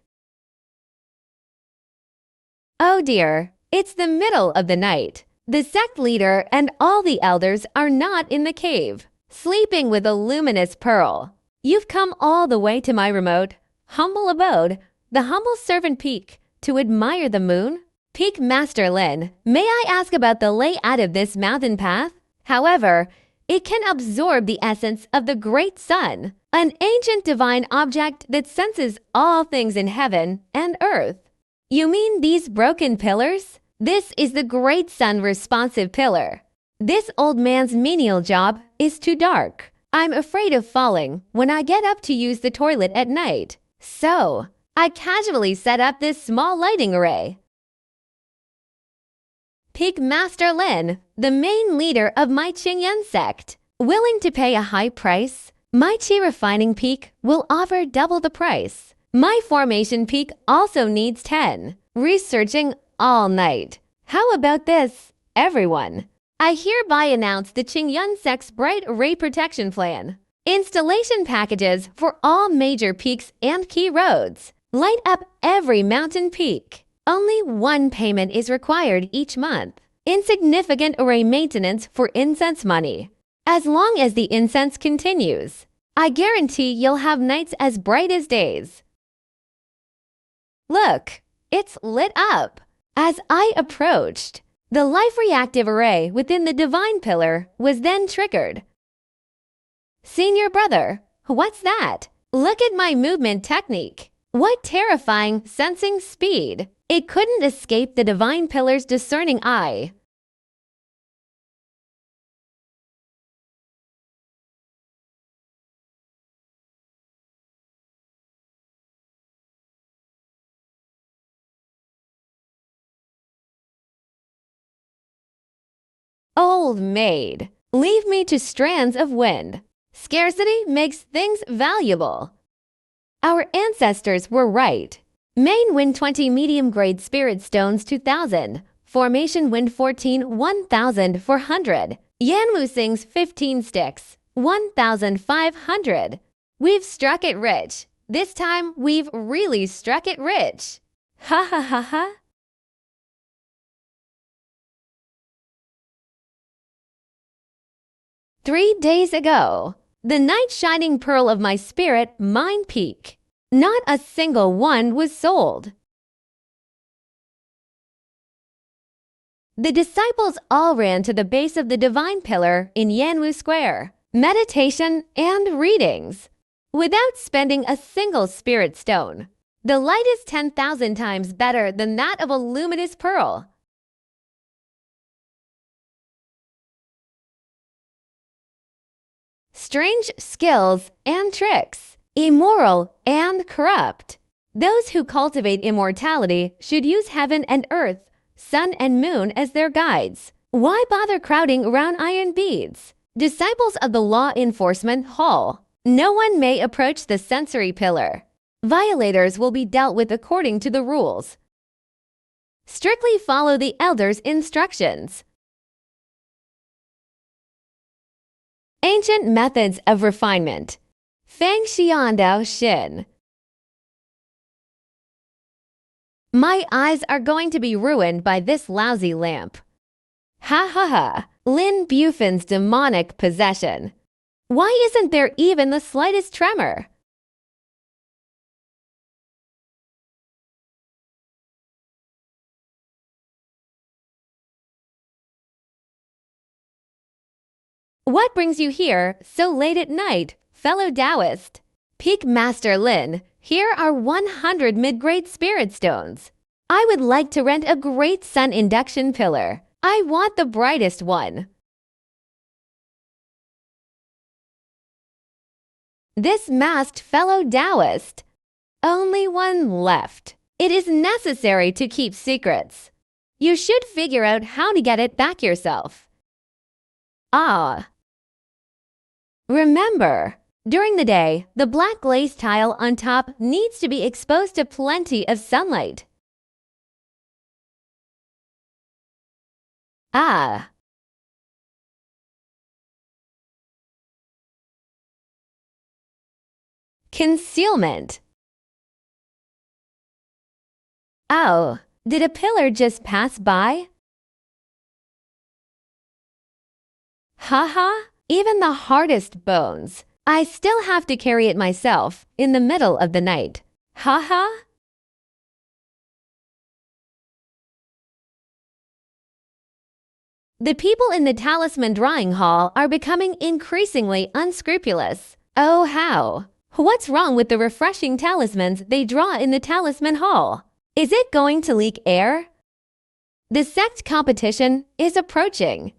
Oh dear, it's the middle of the night. The sect leader and all the elders are not in the cave, sleeping with a luminous pearl. You've come all the way to my remote, humble abode, the humble servant Peak, to admire the moon? Peak Master Lin, may I ask about the layout of this mountain path? However, it can absorb the essence of the great sun, an ancient divine object that senses all things in heaven and earth. You mean these broken pillars? This is the great sun responsive pillar. This old man's menial job is too dark. I'm afraid of falling when I get up to use the toilet at night. So, I casually set up this small lighting array. Peak Master Lin, the main leader of my Qingyan sect, willing to pay a high price? My Qi refining peak will offer double the price. My formation peak also needs 10. Researching all night. How about this, everyone? I hereby announce the Qingyun sect's Bright Ray Protection Plan. Installation packages for all major peaks and key roads. Light up every mountain peak. Only one payment is required each month. Insignificant array maintenance for incense money. As long as the incense continues. I guarantee you'll have nights as bright as days. Look, it's lit up. As I approached, the life reactive array within the divine pillar was then triggered. Senior brother, what's that? Look at my movement technique. What terrifying sensing speed! It couldn't escape the divine pillar's discerning eye. Old maid, leave me to strands of wind. Scarcity makes things valuable. Our ancestors were right. Main Wind 20 Medium Grade Spirit Stones 2000. Formation Wind 14 1400. Yanwu Sings 15 Sticks 1500. We've struck it rich. This time we've really struck it rich. Ha ha ha ha. "3 days ago, the night shining pearl of my spirit, mine peak. Not a single one was sold. The disciples all ran to the base of the divine pillar in Yanwu Square. Meditation and readings. Without spending a single spirit stone. The light is 10,000 times better than that of a luminous pearl. Strange skills and tricks, immoral and corrupt. Those who cultivate immortality should use heaven and earth, sun and moon as their guides. Why bother crowding around iron beads? Disciples of the Law Enforcement Hall. No one may approach the sensory pillar. Violators will be dealt with according to the rules. Strictly follow the elders' instructions. Ancient methods of refinement. Feng Xiandao Xin. My eyes are going to be ruined by this lousy lamp. Ha ha ha. Lin Buffin's demonic possession. Why isn't there even the slightest tremor? What brings you here so late at night, fellow Taoist? Peak Master Lin, here are 100 mid-grade spirit stones. I would like to rent a great sun induction pillar. I want the brightest one. This masked fellow Taoist. Only one left. It is necessary to keep secrets. You should figure out how to get it back yourself. Ah. Remember, during the day, the black glaze tile on top needs to be exposed to plenty of sunlight. Ah. Concealment. Oh, did a pillar just pass by? Haha, even the hardest bones. I still have to carry it myself in the middle of the night. Haha. The people in the Talisman Drawing Hall are becoming increasingly unscrupulous. Oh how? What's wrong with the refreshing talismans they draw in the Talisman Hall? Is it going to leak air? The sect competition is approaching.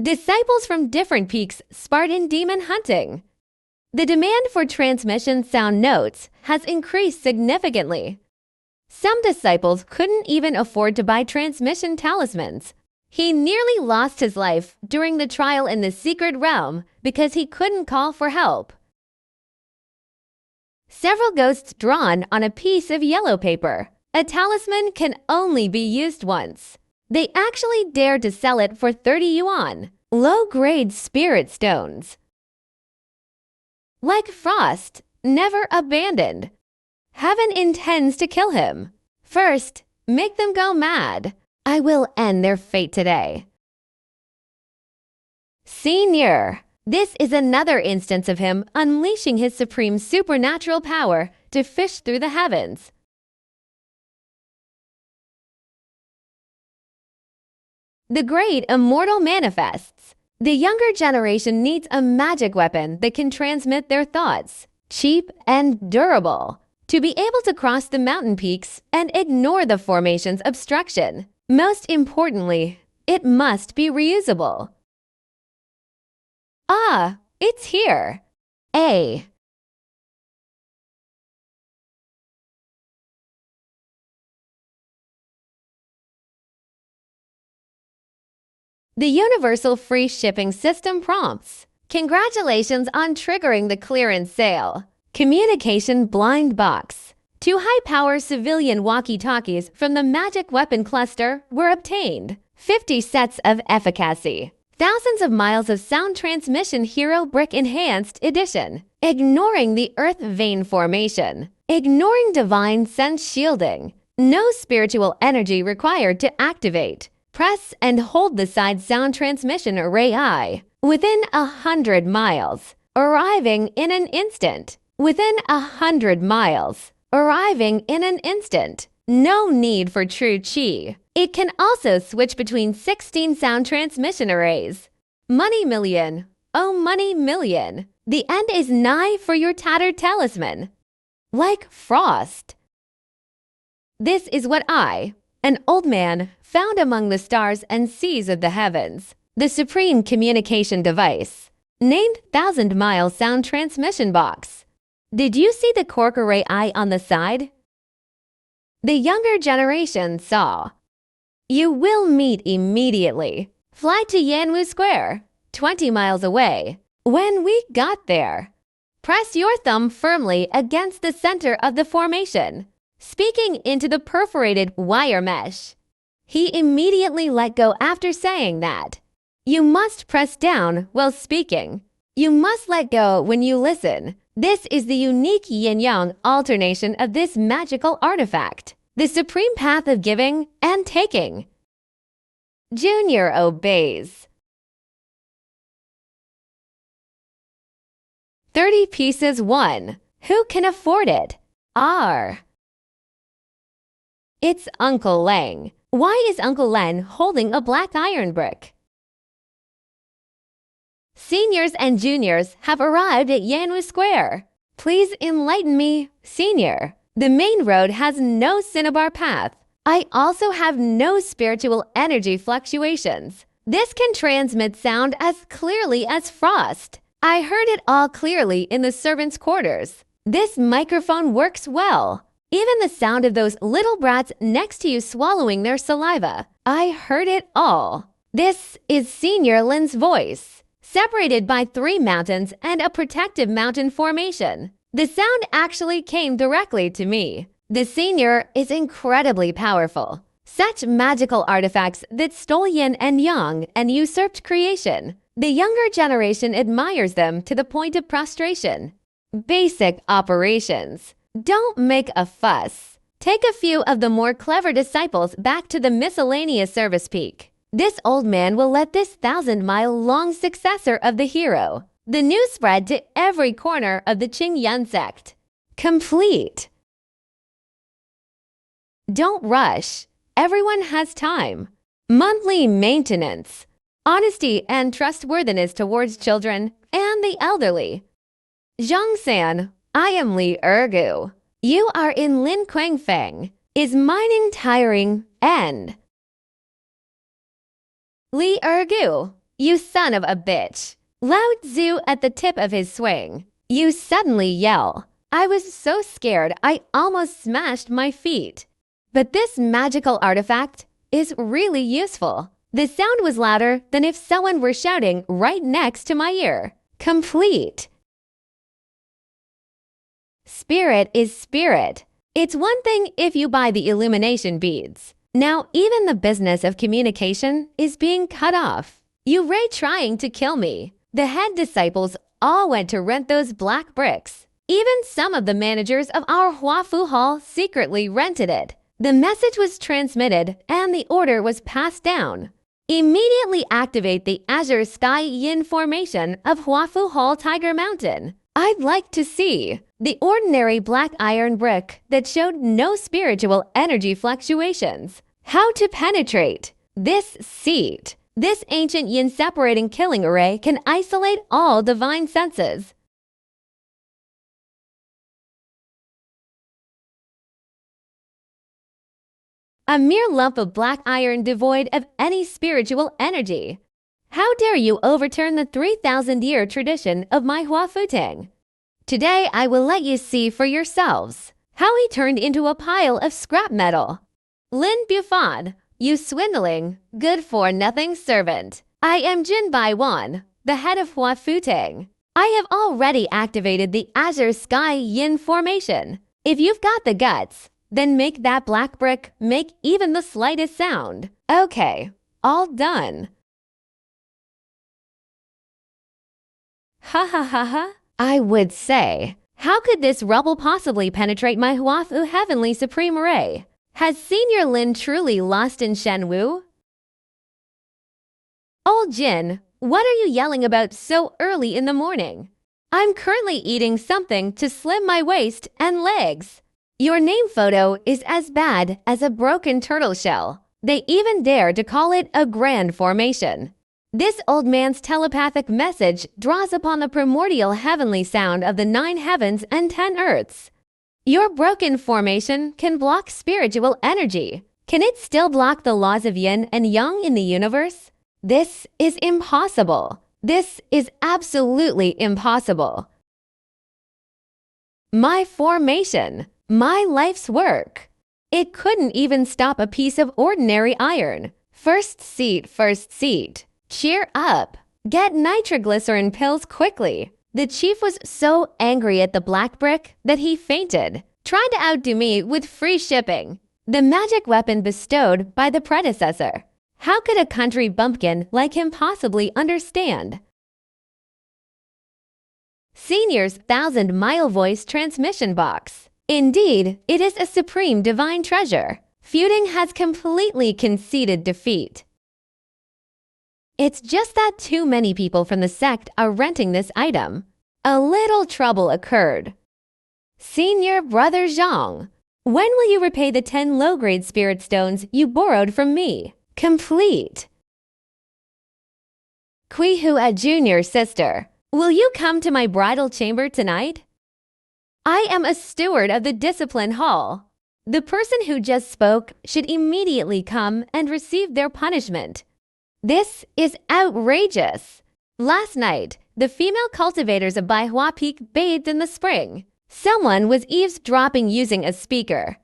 Disciples from different peaks Spartan demon hunting. The demand for transmission sound notes has increased significantly. Some disciples couldn't even afford to buy transmission talismans. He nearly lost his life during the trial in the secret realm because he couldn't call for help. Several ghosts drawn on a piece of yellow paper. A talisman can only be used once. They actually dared to sell it for 30 yuan. Low-grade spirit stones. Like Frost, never abandoned. Heaven intends to kill him. First, make them go mad. I will end their fate today. Senior, This is another instance of him unleashing his supreme supernatural power to fish through the heavens. The great immortal manifests. The younger generation needs a magic weapon that can transmit their thoughts, cheap and durable, to be able to cross the mountain peaks and ignore the formation's obstruction. Most importantly, it must be reusable. Ah, it's here. A. The Universal Free Shipping System prompts. Congratulations on triggering the clearance sale. Communication blind box. 2 high-power civilian walkie-talkies from the Magic Weapon Cluster were obtained. 50 sets of efficacy. Thousands of miles of sound transmission Hero Brick Enhanced Edition. Ignoring the Earth Vein Formation. Ignoring Divine Sense Shielding. No spiritual energy required to activate. Press and hold the side sound transmission array I. Within 100 miles. Arriving in an instant. Within 100 miles. Arriving in an instant. No need for true chi. It can also switch between 16 sound transmission arrays. Money million. Oh, money million. The end is nigh for your tattered talisman. Like frost. This is what I, an old man, found among the stars and seas of the heavens. The supreme communication device. Named 1,000-mile sound transmission box. Did you see the cork array I on the side? The younger generation saw. You will meet immediately. Fly to Yanwu Square, 20 miles away. When we got there, press your thumb firmly against the center of the formation, speaking into the perforated wire mesh. He immediately let go after saying that. You must press down while speaking. You must let go when you listen. This is the unique yin-yang alternation of this magical artifact, the supreme path of giving and taking. Junior obeys. 30 pieces 1. Who can afford it? R. It's Uncle Lang. Why is Uncle Len holding a black iron brick? Seniors and juniors have arrived at Yanwu Square. Please enlighten me, senior. The main road has no cinnabar path. I also have no spiritual energy fluctuations. This can transmit sound as clearly as frost. I heard it all clearly in the servants' quarters. This microphone works well. Even the sound of those little brats next to you swallowing their saliva. I heard it all. This is Senior Lin's voice, separated by 3 mountains and a protective mountain formation. The sound actually came directly to me. The senior is incredibly powerful. Such magical artifacts that stole yin and yang and usurped creation. The younger generation admires them to the point of prostration. Basic operations. Don't make a fuss. Take a few of the more clever disciples back to the miscellaneous service peak. This old man will let this 1,000-mile-long successor of the hero. The news spread to every corner of the Qingyun sect. Complete. Don't rush. Everyone has time. Monthly maintenance. Honesty and trustworthiness towards children and the elderly. Zhongsan, I am Li Ergu. You are in Lin Kuangfeng. Is mining tiring? End. Li Ergu, you son of a bitch. Lao Tzu at the tip of his swing. You suddenly yell. I was so scared I almost smashed my feet. But this magical artifact is really useful. The sound was louder than if someone were shouting right next to my ear. Complete. Spirit is spirit. It's one thing if you buy the illumination beads. Now even the business of communication is being cut off. You Ray trying to kill me. The head disciples all went to rent those black bricks. Even some of the managers of our Huafu Hall secretly rented it. The message was transmitted and the order was passed down. Immediately activate the Azure Sky Yin formation of Huafu Hall Tiger Mountain. I'd like to see the ordinary black iron brick that showed no spiritual energy fluctuations. How to penetrate this seat. This ancient yin separating killing array can isolate all divine senses. A mere lump of black iron devoid of any spiritual energy. How dare you overturn the 3,000-year tradition of my Huafutang? Today I will let you see for yourselves how he turned into a pile of scrap metal. Lin Bufan, you swindling, good-for-nothing servant. I am Jin Bai Wan, the head of Huafutang. I have already activated the Azure Sky Yin formation. If you've got the guts, then make that black brick make even the slightest sound. Okay, all done. Ha ha ha ha. I would say, how could this rubble possibly penetrate my Huafu Heavenly Supreme Array? Has Senior Lin truly lost in Shenwu? Old Jin, what are you yelling about so early in the morning? I'm currently eating something to slim my waist and legs. Your name photo is as bad as a broken turtle shell. They even dare to call it a grand formation. This old man's telepathic message draws upon the primordial heavenly sound of the 9 heavens and 10 earths. Your broken formation can block spiritual energy. Can it still block the laws of yin and yang in the universe? This is impossible. This is absolutely impossible. My formation. My life's work. It couldn't even stop a piece of ordinary iron. First seat, first seat. Cheer up. Get nitroglycerin pills quickly. The chief was so angry at the black brick that he fainted, trying to outdo me with free shipping. The magic weapon bestowed by the predecessor. How could a country bumpkin like him possibly understand? Senior's 1,000-mile voice transmission box. Indeed, it is a supreme divine treasure. Feuding has completely conceded defeat. It's just that too many people from the sect are renting this item. A little trouble occurred. Senior Brother Zhang, when will you repay the 10 low-grade spirit stones you borrowed from me? Complete. Kui Hua Junior Sister, will you come to my bridal chamber tonight? I am a steward of the discipline hall. The person who just spoke should immediately come and receive their punishment. This is outrageous. Last night, the female cultivators of Baihua Peak bathed in the spring. Someone was eavesdropping using a speaker.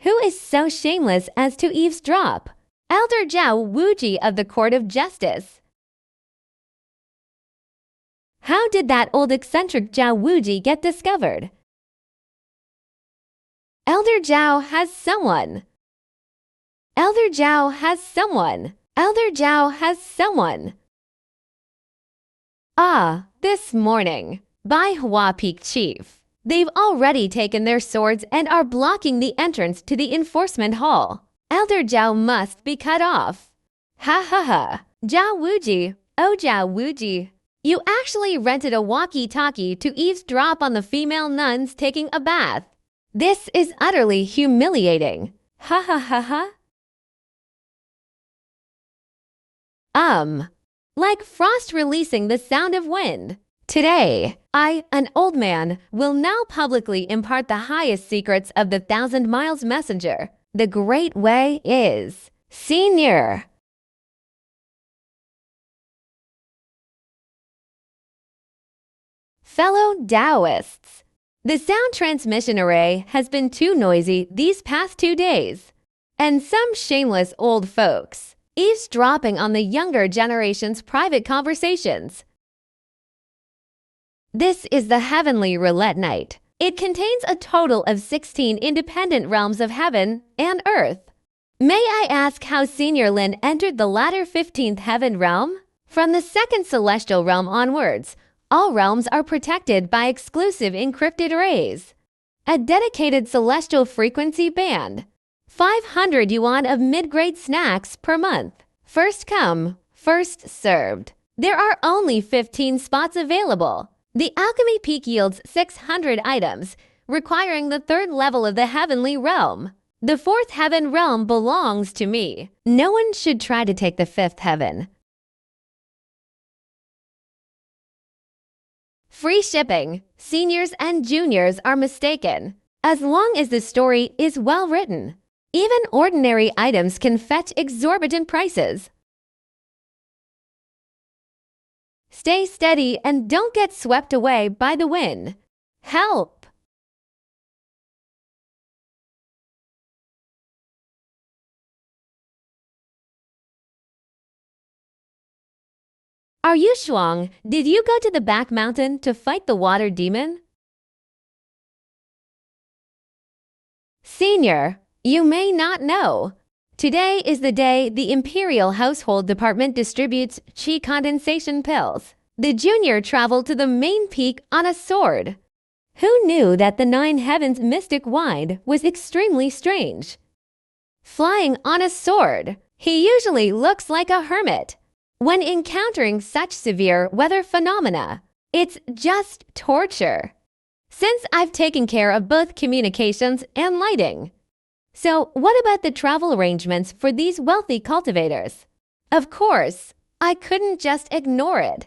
Who is so shameless as to eavesdrop? Elder Zhao Wuji of the Court of Justice. How did that old eccentric Zhao Wuji get discovered? Elder Zhao has someone. Elder Zhao has someone. Elder Zhao has someone. Ah, this morning, by Hua Peak Chief. They've already taken their swords and are blocking the entrance to the enforcement hall. Elder Zhao must be cut off. Ha ha ha. Zhao Wuji, oh Zhao Wuji. You actually rented a walkie-talkie to eavesdrop on the female nuns taking a bath. This is utterly humiliating. Ha ha ha ha. Like frost releasing the sound of wind. Today, I, an old man, will now publicly impart the highest secrets of the 1,000 Miles Messenger. The great way is Senior. Fellow Taoists, the sound transmission array has been too noisy these past 2 days, and some shameless old folks eavesdropping on the younger generation's private conversations. This is the Heavenly Roulette Night. It contains a total of 16 independent realms of heaven and earth. May I ask how Senior Lin entered the latter 15th heaven realm? From the second celestial realm onwards, all realms are protected by exclusive encrypted arrays. A dedicated celestial frequency band. 500 yuan of mid-grade snacks per month. First come, first served. There are only 15 spots available. The Alchemy Peak yields 600 items, requiring the third level of the heavenly realm. The fourth heaven realm belongs to me. No one should try to take the fifth heaven. Free shipping. Seniors and juniors are mistaken. As long as the story is well written, even ordinary items can fetch exorbitant prices. Stay steady and don't get swept away by the wind. Help! Are you Shuang? Did you go to the back mountain to fight the water demon? Senior, you may not know. Today is the day the Imperial Household Department distributes chi condensation pills. The junior traveled to the main peak on a sword. Who knew that the Nine Heavens mystic wine was extremely strange? Flying on a sword, he usually looks like a hermit. When encountering such severe weather phenomena, it's just torture. Since I've taken care of both communications and lighting. So what about the travel arrangements for these wealthy cultivators? Of course, I couldn't just ignore it.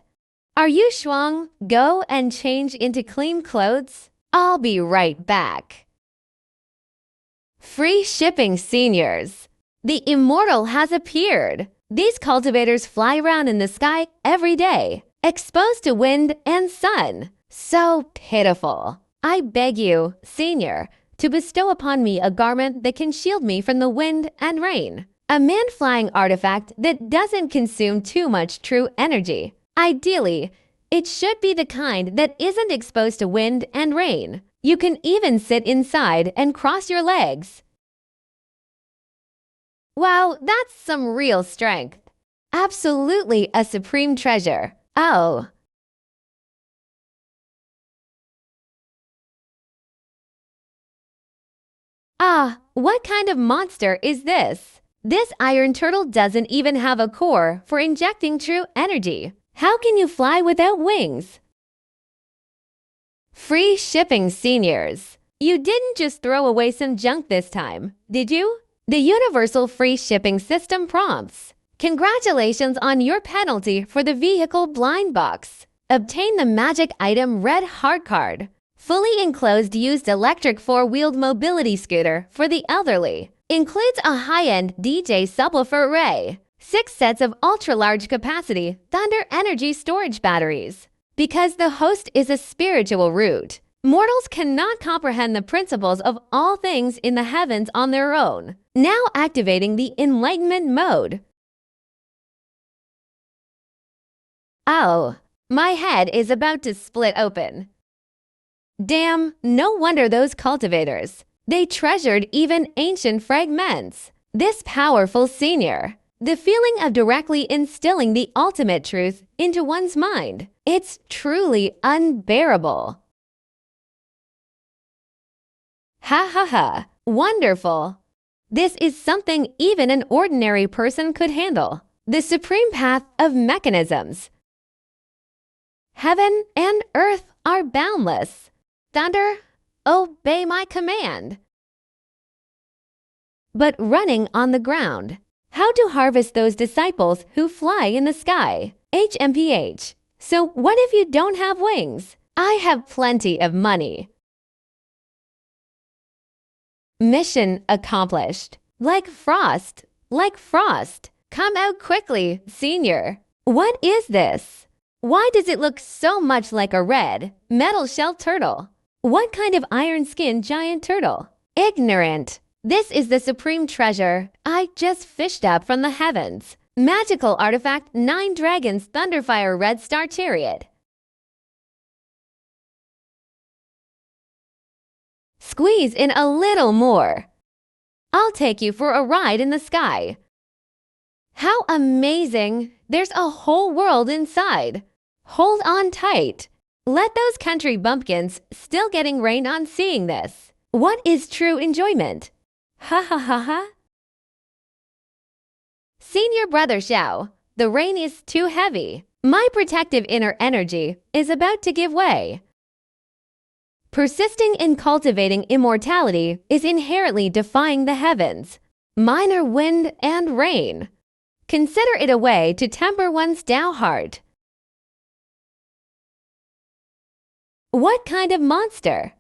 Are you Shuang? Go and change into clean clothes? I'll be right back. Free shipping seniors. The immortal has appeared. These cultivators fly around in the sky every day, exposed to wind and sun. So pitiful. I beg you, senior, to bestow upon me a garment that can shield me from the wind and rain. A man-flying artifact that doesn't consume too much true energy. Ideally, it should be the kind that isn't exposed to wind and rain. You can even sit inside and cross your legs. Wow, that's some real strength. Absolutely a supreme treasure. Oh. Ah, what kind of monster is this? This iron turtle doesn't even have a core for injecting true energy. How can you fly without wings? Free shipping seniors. You didn't just throw away some junk this time, did you? The Universal Free Shipping System prompts. Congratulations on your penalty for the vehicle blind box. Obtain the magic item Red Heart Card. Fully enclosed used electric four-wheeled mobility scooter for the elderly. Includes a high-end DJ subwoofer array. 6 sets of ultra-large capacity Thunder Energy storage batteries. Because the host is a spiritual root, mortals cannot comprehend the principles of all things in the heavens on their own. Now activating the Enlightenment mode. Oh, my head is about to split open. Damn, no wonder those cultivators. They treasured even ancient fragments. This powerful senior. The feeling of directly instilling the ultimate truth into one's mind. It's truly unbearable. Ha ha ha. Wonderful. This is something even an ordinary person could handle. The supreme path of mechanisms. Heaven and earth are boundless. Thunder, obey my command. But running on the ground. How to harvest those disciples who fly in the sky. HMPH. So what if you don't have wings? I have plenty of money. Mission accomplished. Like frost. Come out quickly, senior. What is this? Why does it look so much like a red, metal-shell turtle? What kind of iron-skinned giant turtle? Ignorant. This is the supreme treasure I just fished up from the heavens. Magical artifact 9 Dragons Thunderfire Red Star Chariot. Squeeze in a little more. I'll take you for a ride in the sky. How amazing! There's a whole world inside. Hold on tight. Let those country bumpkins still getting rained on seeing this. What is true enjoyment? Ha ha ha ha. Senior brother Xiao, the rain is too heavy. My protective inner energy is about to give way. Persisting in cultivating immortality is inherently defying the heavens, minor wind and rain. Consider it a way to temper one's Tao heart. What kind of monster?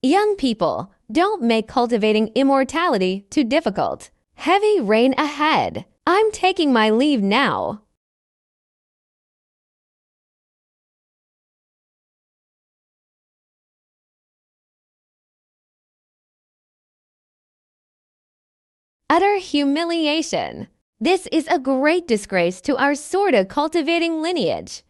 Young people, don't make cultivating immortality too difficult. Heavy rain ahead. I'm taking my leave now. Utter humiliation. This is a great disgrace to our sorta cultivating lineage.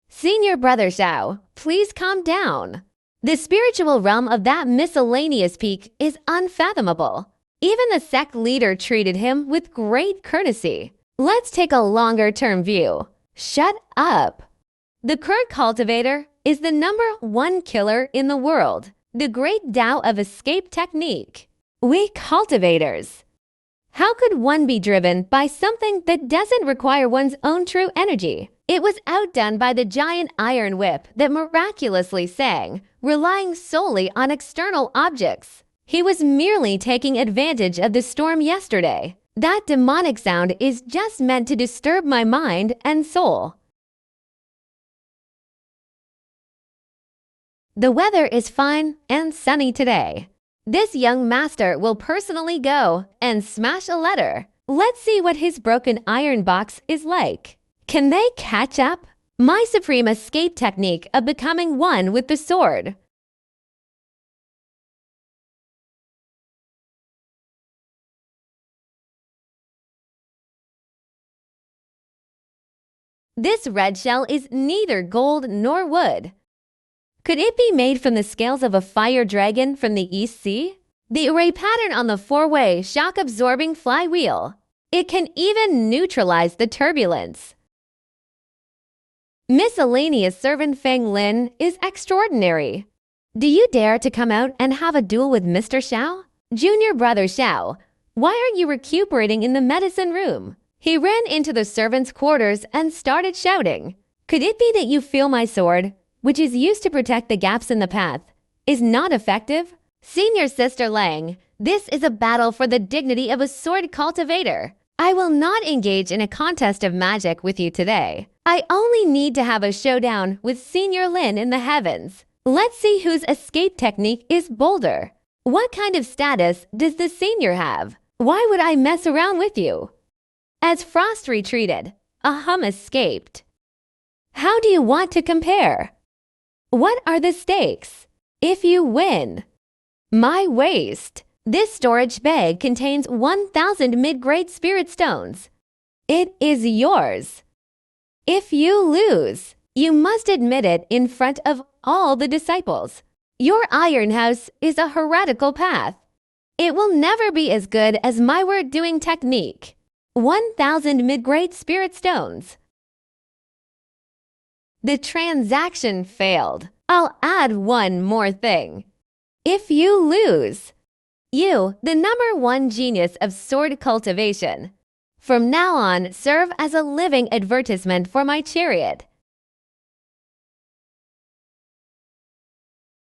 Senior brother Xiao, please calm down. The spiritual realm of that miscellaneous peak is unfathomable. Even the sect leader treated him with great courtesy. Let's take a longer-term view. Shut up. The current cultivator is the #1 killer in the world, the great Tao of escape technique. We cultivators. How could one be driven by something that doesn't require one's own true energy? It was outdone by the giant iron whip that miraculously sang, relying solely on external objects. He was merely taking advantage of the storm yesterday. That demonic sound is just meant to disturb my mind and soul. The weather is fine and sunny today. This young master will personally go and smash a letter. Let's see what his broken iron box is like. Can they catch up? My supreme escape technique of becoming one with the sword. This red shell is neither gold nor wood. Could it be made from the scales of a fire dragon from the East Sea? The array pattern on the four-way shock-absorbing flywheel. It can even neutralize the turbulence. Miscellaneous servant Feng Lin is extraordinary. Do you dare to come out and have a duel with Mr. Xiao? Junior brother Xiao, why aren't you recuperating in the medicine room? He ran into the servants' quarters and started shouting. Could it be that you feel my sword, which is used to protect the gaps in the path, is not effective? Senior sister Lang, this is a battle for the dignity of a sword cultivator. I will not engage in a contest of magic with you today. I only need to have a showdown with Senior Lin in the heavens. Let's see whose escape technique is bolder. What kind of status does the senior have? Why would I mess around with you? As Frost retreated, a hum escaped. How do you want to compare? What are the stakes? If you win, my waste. This storage bag contains 1,000 mid-grade spirit stones. It is yours. If you lose, you must admit it in front of all the disciples. Your iron house is a heretical path. It will never be as good as my word doing technique. 1,000 mid-grade spirit stones. The transaction failed. I'll add one more thing. If you lose, you, the #1 genius of sword cultivation, from now on serve as a living advertisement for my chariot.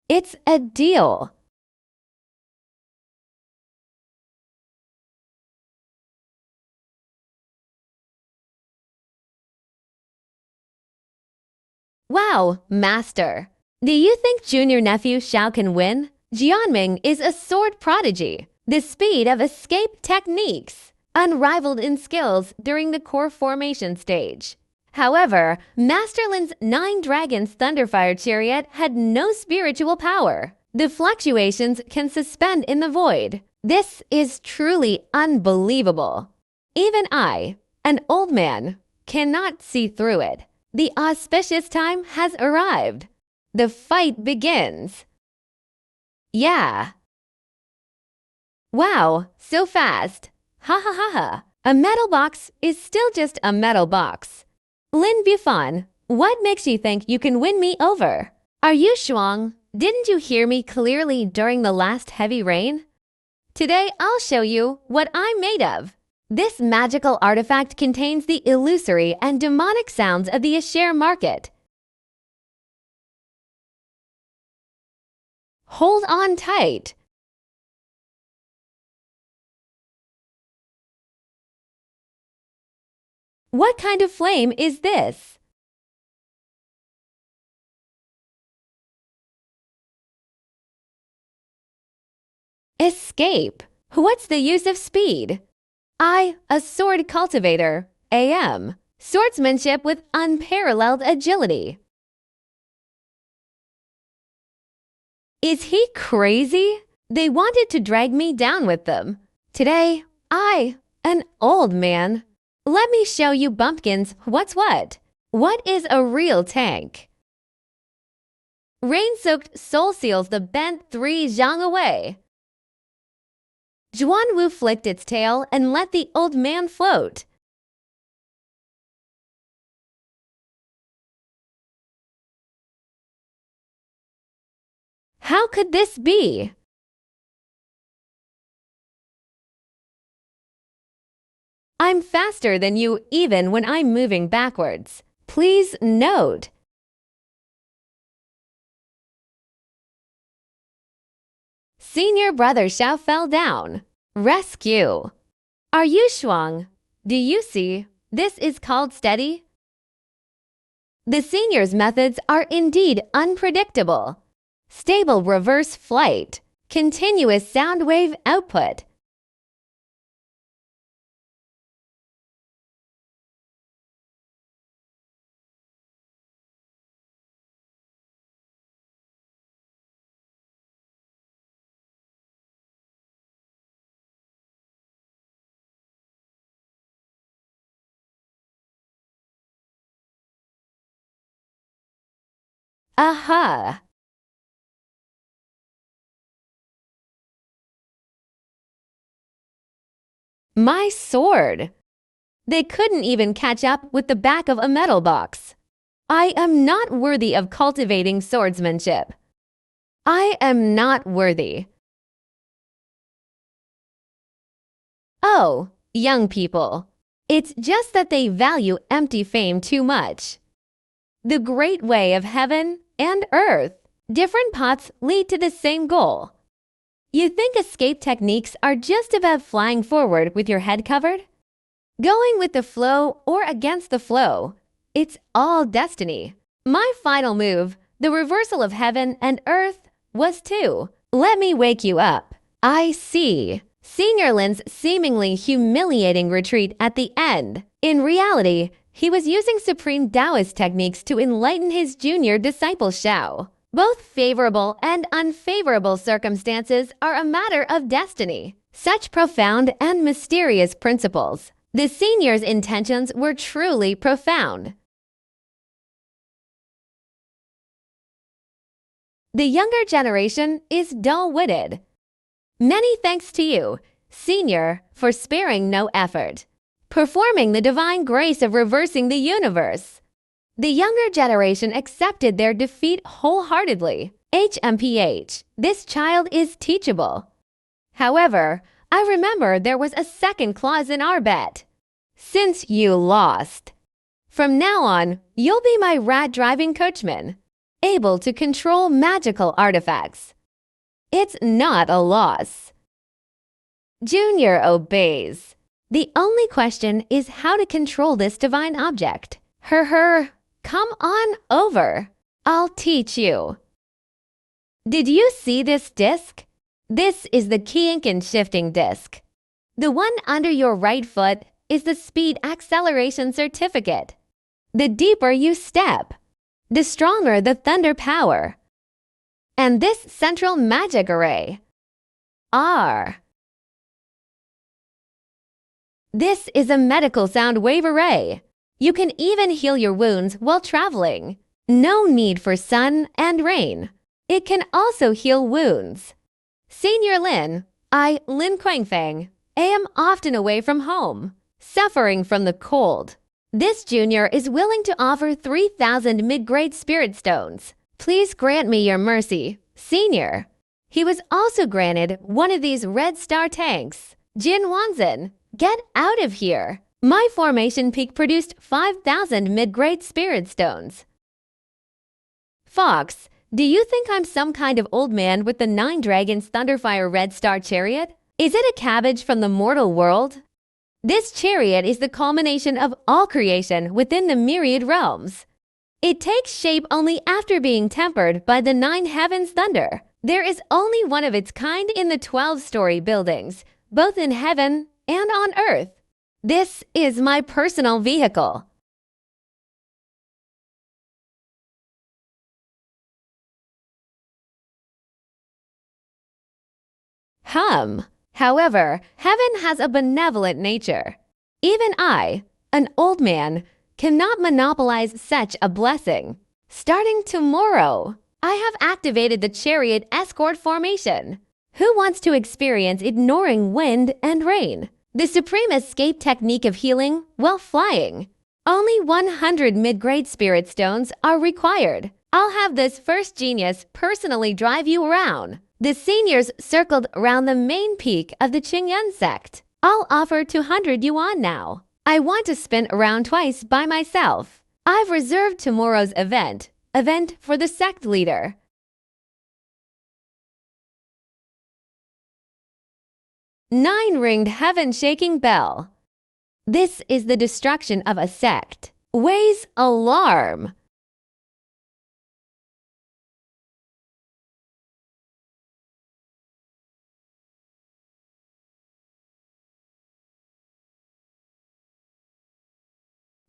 It's a deal. Wow, master. Do you think junior nephew Xiao can win? Jianming is a sword prodigy. The speed of escape techniques, unrivaled in skills during the core formation stage. However, Master Lin's 9 Dragons Thunderfire Chariot had no spiritual power. The fluctuations can suspend in the void. This is truly unbelievable. Even I, an old man, cannot see through it. The auspicious time has arrived. The fight begins. Yeah. Wow, so fast. Ha ha ha ha. A metal box is still just a metal box. Lin Bufan, what makes you think you can win me over? Are you Shuang? Didn't you hear me clearly during the last heavy rain? Today, I'll show you what I'm made of. This magical artifact contains the illusory and demonic sounds of the share market. Hold on tight. What kind of flame is this? Escape. What's the use of speed? A sword cultivator. AM. Swordsmanship with unparalleled agility. Is he crazy? They wanted to drag me down with them. Today, an old man. Let me show you bumpkins what's what. What is a real tank? Rain-soaked soul seals the bent 3 zhang away. Juan flicked its tail and let the old man float. How could this be? I'm faster than you even when I'm moving backwards. Please note. Senior brother Xiao fell down. Rescue. Are you Shuang? Do you see? This is called steady. The senior's methods are indeed unpredictable. Stable reverse flight. Continuous sound wave output. Aha! My sword! They couldn't even catch up with the back of a metal box. I am not worthy of cultivating swordsmanship. I am not worthy. Oh, young people. It's just that they value empty fame too much. The great way of heaven and earth. Different paths lead to the same goal. You think escape techniques are just about flying forward with your head covered? Going with the flow or against the flow. It's all destiny. My final move, the reversal of heaven and earth, was 2. Let me wake you up. I see. Senior Lin's seemingly humiliating retreat at the end. In reality, he was using supreme Taoist techniques to enlighten his junior disciple Xiao. Both favorable and unfavorable circumstances are a matter of destiny. Such profound and mysterious principles. The senior's intentions were truly profound. The younger generation is dull-witted. Many thanks to you, senior, for sparing no effort, performing the divine grace of reversing the universe. The younger generation accepted their defeat wholeheartedly. HMPH, this child is teachable. However, I remember there was a second clause in our bet. Since you lost, from now on, you'll be my rat-driving coachman, able to control magical artifacts. It's not a loss. Junior obeys. The only question is how to control this divine object. Come on over. I'll teach you. Did you see this disc? This is the keying and shifting disc. The one under your right foot is the speed acceleration certificate. The deeper you step, the stronger the thunder power. And this central magic array, R. This is a medical sound wave array. You can even heal your wounds while traveling. No need for sun and rain. It can also heal wounds. Senior Lin, Lin Kuangfang, am often away from home, suffering from the cold. This junior is willing to offer 3,000 mid-grade spirit stones. Please grant me your mercy, senior. He was also granted one of these red star tanks. Jin Wanzan, get out of here. My formation peak produced 5,000 mid-grade spirit stones. Fox, do you think I'm some kind of old man with the 9 dragons Thunderfire Red Star chariot? Is it a cabbage from the mortal world? This chariot is the culmination of all creation within the myriad realms. It takes shape only after being tempered by the 9 heavens thunder. There is only one of its kind in the 12-story buildings, both in heaven and on earth. This is my personal vehicle. However, heaven has a benevolent nature. Even I, an old man, cannot monopolize such a blessing. Starting tomorrow, I have activated the chariot escort formation. Who wants to experience ignoring wind and rain? The supreme escape technique of healing while flying. Only 100 mid-grade spirit stones are required. I'll have this first genius personally drive you around. The seniors circled around the main peak of the Qingyun sect. I'll offer 200 yuan now. I want to spin around twice by myself. I've reserved tomorrow's event for the sect leader. Nine-ringed heaven-shaking bell. This is the destruction of a sect. Wei's alarm.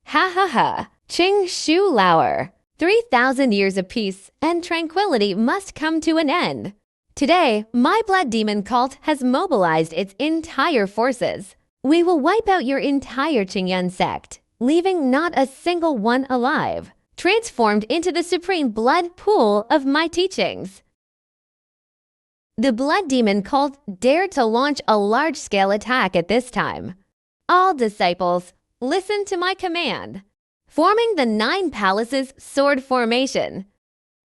Ha ha ha. Qing Shu Lauer. 3,000 years of peace and tranquility must come to an end. Today, my blood demon cult has mobilized its entire forces. We will wipe out your entire Qingyun sect, leaving not a single one alive, transformed into the supreme blood pool of my teachings. The blood demon cult dared to launch a large-scale attack at this time. All disciples, listen to my command. Forming the 9 palaces sword formation,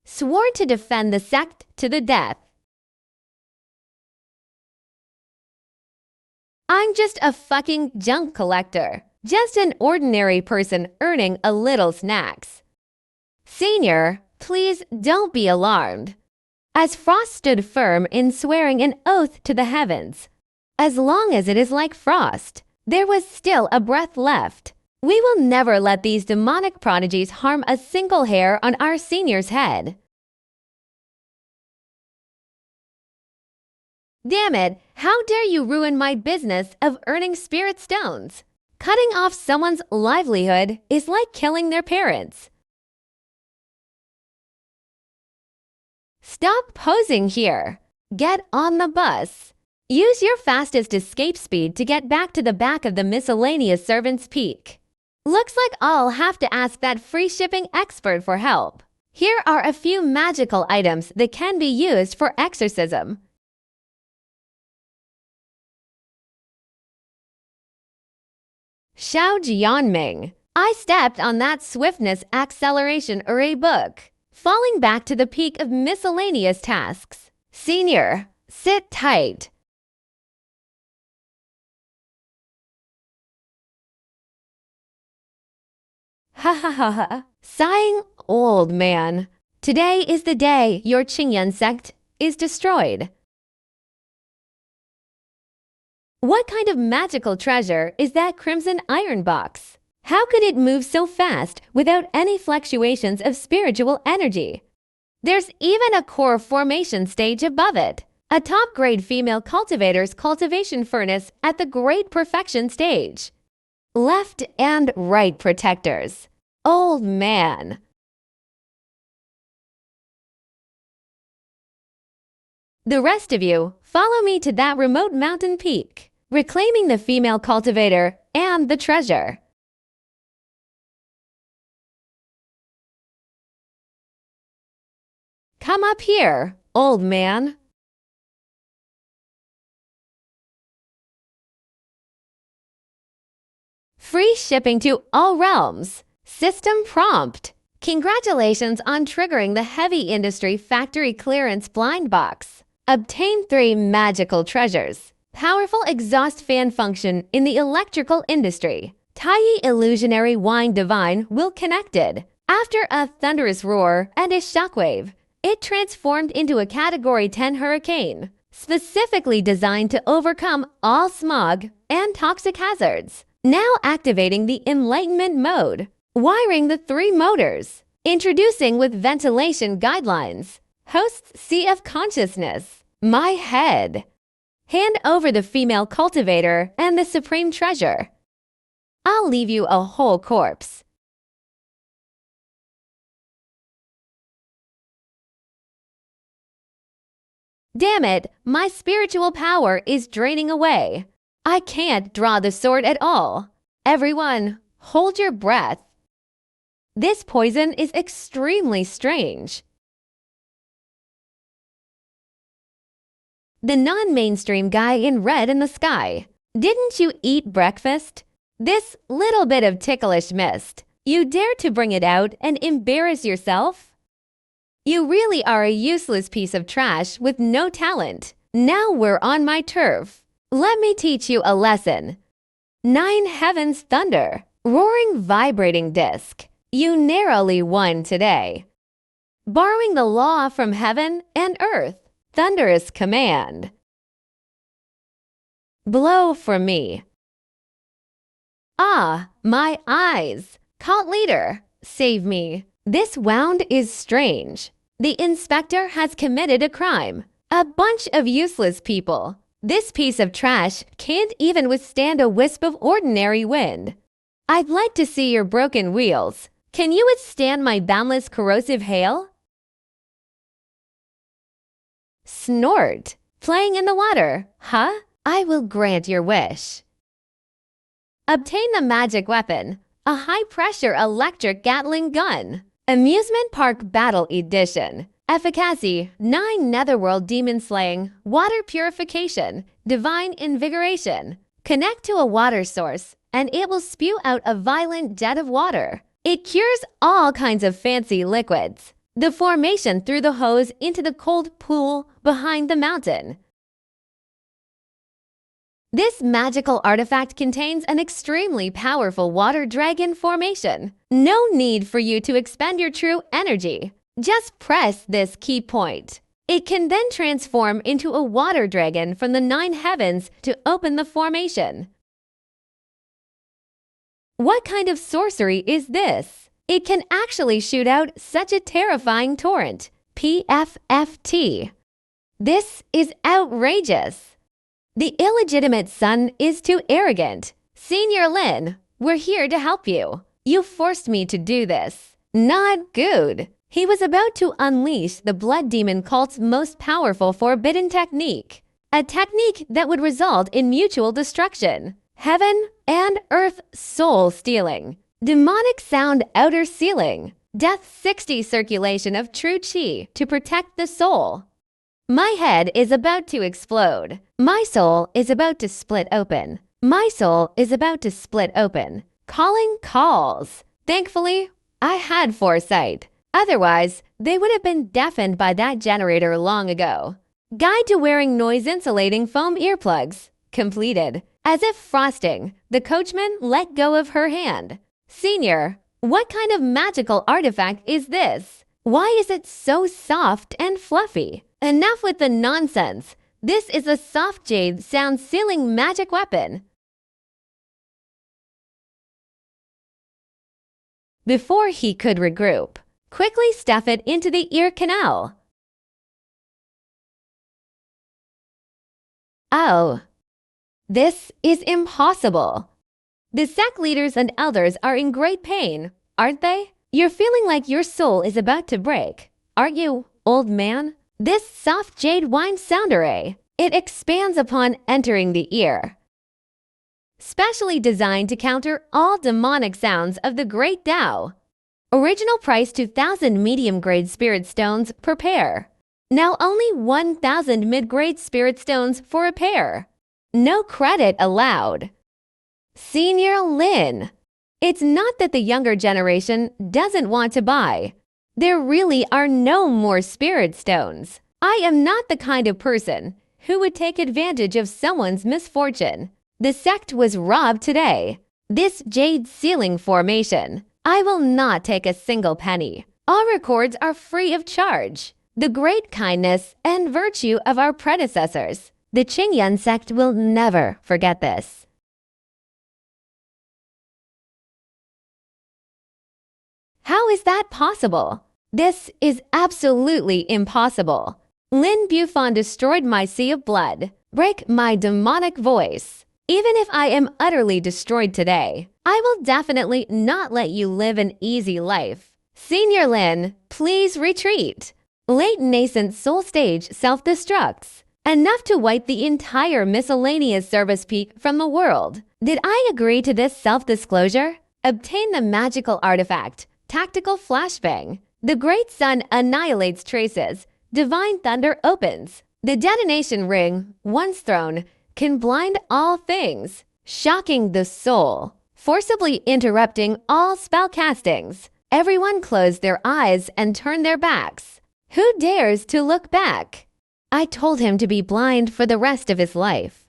swore to defend the sect to the death. I'm just a fucking junk collector, just an ordinary person earning a little snacks. Senior, please don't be alarmed. As Frost stood firm in swearing an oath to the heavens, as long as it is like frost, there was still a breath left. We will never let these demonic prodigies harm a single hair on our senior's head. Damn it, how dare you ruin my business of earning spirit stones? Cutting off someone's livelihood is like killing their parents. Stop posing here. Get on the bus. Use your fastest escape speed to get back to the back of the miscellaneous servant's peak. Looks like I'll have to ask that free shipping expert for help. Here are a few magical items that can be used for exorcism. Xiao Jianming. I stepped on that swiftness acceleration array book, falling back to the peak of miscellaneous tasks. Senior, sit tight. Ha ha ha ha. Sighing old man. Today is the day your Qingyun sect is destroyed. What kind of magical treasure is that crimson iron box? How could it move so fast without any fluctuations of spiritual energy? There's even a core formation stage above it. A top-grade female cultivator's cultivation furnace at the great perfection stage. Left and right protectors. Old man. The rest of you, follow me to that remote mountain peak, reclaiming the female cultivator and the treasure. Come up here, old man. Free shipping to all realms. System prompt. Congratulations on triggering the heavy industry factory clearance blind box. Obtain 3 magical treasures. Powerful exhaust fan function in the electrical industry. Tiny illusionary wine divine will connected. After a thunderous roar and a shockwave, it transformed into a Category 10 hurricane, specifically designed to overcome all smog and toxic hazards. Now activating the Enlightenment mode. Wiring the 3 motors. Introducing with ventilation guidelines. Hosts CF consciousness. My head. Hand over the female cultivator and the supreme treasure. I'll leave you a whole corpse. Damn it, my spiritual power is draining away. I can't draw the sword at all. Everyone, hold your breath. This poison is extremely strange. The non-mainstream guy in red in the sky. Didn't you eat breakfast? This little bit of ticklish mist. You dare to bring it out and embarrass yourself? You really are a useless piece of trash with no talent. Now we're on my turf. Let me teach you a lesson. 9 heavens thunder. Roaring vibrating disc. You narrowly won today. Borrowing the law from heaven and earth. Thunderous command. Blow for me. Ah, my eyes. Cult leader, save me. This wound is strange. The inspector has committed a crime. A bunch of useless people. This piece of trash can't even withstand a wisp of ordinary wind. I'd like to see your broken wheels. Can you withstand my boundless corrosive hail? Snort. Playing in the water, huh? I will grant your wish. Obtain the magic weapon, a high-pressure electric Gatling gun. Amusement Park Battle Edition. Efficacy, 9 Netherworld Demon Slaying, Water Purification, Divine Invigoration. Connect to a water source, and it will spew out a violent jet of water. It cures all kinds of fancy liquids. The formation threw the hose into the cold pool behind the mountain. This magical artifact contains an extremely powerful water dragon formation. No need for you to expend your true energy. Just press this key point. It can then transform into a water dragon from the 9 heavens to open the formation. What kind of sorcery is this? It can actually shoot out such a terrifying torrent. PFFT. This is outrageous. The illegitimate son is too arrogant. Senior Lin, we're here to help you. You forced me to do this. Not good. He was about to unleash the blood demon cult's most powerful forbidden technique. A technique that would result in mutual destruction. Heaven and earth soul stealing. Demonic sound outer ceiling. Death 60 circulation of true chi to protect the soul. My head is about to explode. My soul is about to split open. My soul is about to split open. Calling calls. Thankfully, I had foresight. Otherwise, they would have been deafened by that generator long ago. Guide to wearing noise-insulating foam earplugs. Completed. As if frosting, the coachman let go of her hand. Senior, what kind of magical artifact is this? Why is it so soft and fluffy? Enough with the nonsense. This is a soft jade sound sealing magic weapon. Before he could regroup, quickly stuff it into the ear canal. Oh, this is impossible. The sect leaders and elders are in great pain, aren't they? You're feeling like your soul is about to break, aren't you, old man? This soft jade wine sound array, it expands upon entering the ear. Specially designed to counter all demonic sounds of the Great Tao. Original price 2,000 medium-grade spirit stones per pair. Now only 1,000 mid-grade spirit stones for a pair. No credit allowed. Senior Lin. It's not that the younger generation doesn't want to buy. There really are no more spirit stones. I am not the kind of person who would take advantage of someone's misfortune. The sect was robbed today. This jade ceiling formation. I will not take a single penny. All records are free of charge. The great kindness and virtue of our predecessors. The Qingyan sect will never forget this. How is that possible? This is absolutely impossible. Lin Bufon destroyed my sea of blood. Break my demonic voice. Even if I am utterly destroyed today, I will definitely not let you live an easy life. Senior Lin, please retreat. Late nascent soul stage self-destructs. Enough to wipe the entire miscellaneous service peak from the world. Did I agree to this self-disclosure? Obtain the magical artifact, Tactical Flashbang. The Great Sun annihilates traces. Divine Thunder opens. The detonation ring, once thrown, can blind all things, shocking the soul, forcibly interrupting all spell castings. Everyone close their eyes and turn their backs. Who dares to look back? I told him to be blind for the rest of his life.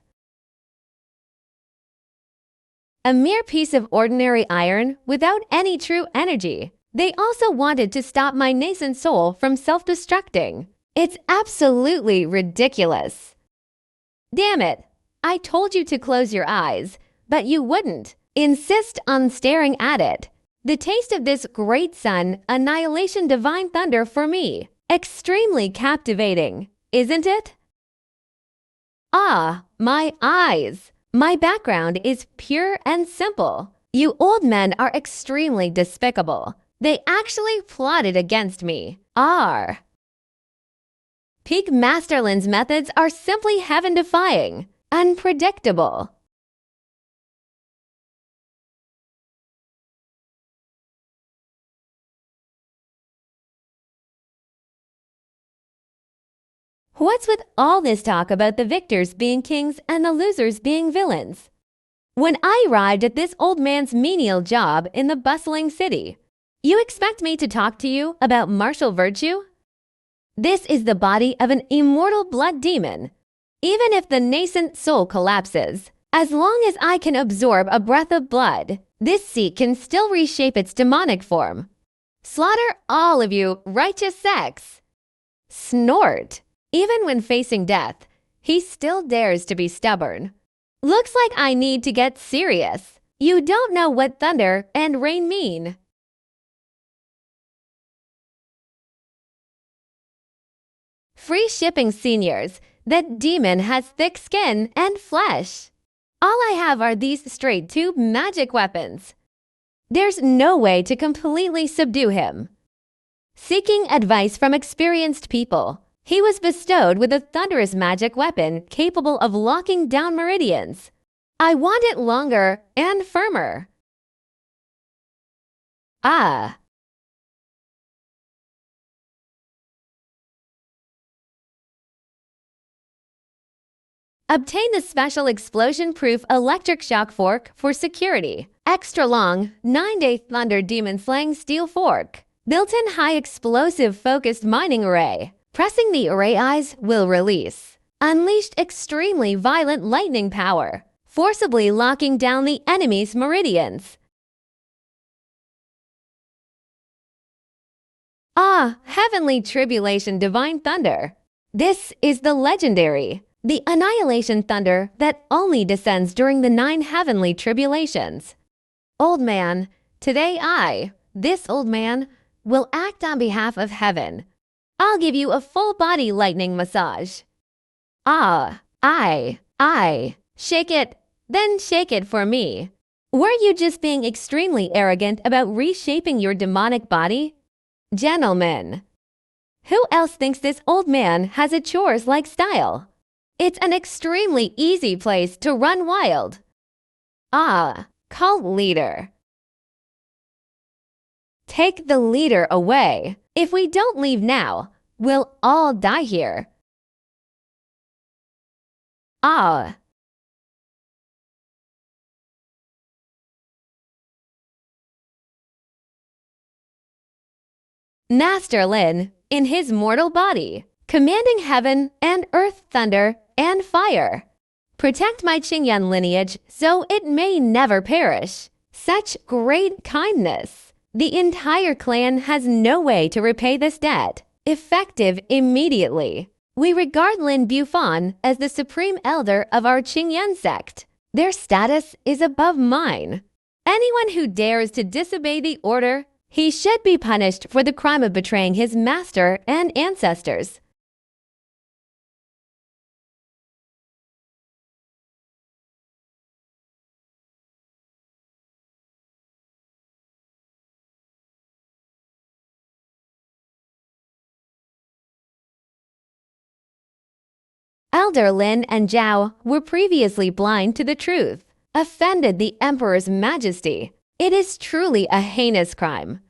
A mere piece of ordinary iron without any true energy. They also wanted to stop my nascent soul from self-destructing. It's absolutely ridiculous. Damn it! I told you to close your eyes, but you wouldn't. Insist on staring at it. The taste of this great sun, annihilation divine thunder for me. Extremely captivating, isn't it? Ah, my eyes. My background is pure and simple. You old men are extremely despicable. They actually plotted against me. Peak Masterland's methods are simply heaven-defying, unpredictable. What's with all this talk about the victors being kings and the losers being villains? When I arrived at this old man's menial job in the bustling city, you expect me to talk to you about martial virtue? This is the body of an immortal blood demon. Even if the nascent soul collapses, as long as I can absorb a breath of blood, this seat can still reshape its demonic form. Slaughter all of you, righteous sects! Snort! Even when facing death, he still dares to be stubborn. Looks like I need to get serious. You don't know what thunder and rain mean. Free shipping, seniors. That demon has thick skin and flesh. All I have are these straight tube magic weapons. There's no way to completely subdue him. Seeking advice from experienced people, he was bestowed with a thunderous magic weapon capable of locking down meridians. I want it longer and firmer. Obtain the special explosion-proof electric shock fork for security. Extra long, 9-day Thunder Demon Slaying steel fork. Built-in high explosive focused mining array. Pressing the array eyes will release. Unleashed extremely violent lightning power, forcibly locking down the enemy's meridians. Heavenly Tribulation Divine Thunder. This is the legendary, the annihilation thunder that only descends during the 9 heavenly tribulations. Old man, today this old man, will act on behalf of heaven. I'll give you a full-body lightning massage. Shake it, then shake it for me. Were you just being extremely arrogant about reshaping your demonic body? Gentlemen, who else thinks this old man has a chores-like style? It's an extremely easy place to run wild. Cult leader. Take the leader away. If we don't leave now, we'll all die here. Master Lin, in his mortal body, commanding heaven and earth, thunder and fire. Protect my Qingyan lineage so it may never perish. Such great kindness. The entire clan has no way to repay this debt. Effective immediately. We regard Lin Bufan as the supreme elder of our Qingyan sect. Their status is above mine. Anyone who dares to disobey the order, he should be punished for the crime of betraying his master and ancestors. Elder Lin and Zhao were previously blind to the truth, offended the Emperor's majesty. It is truly a heinous crime.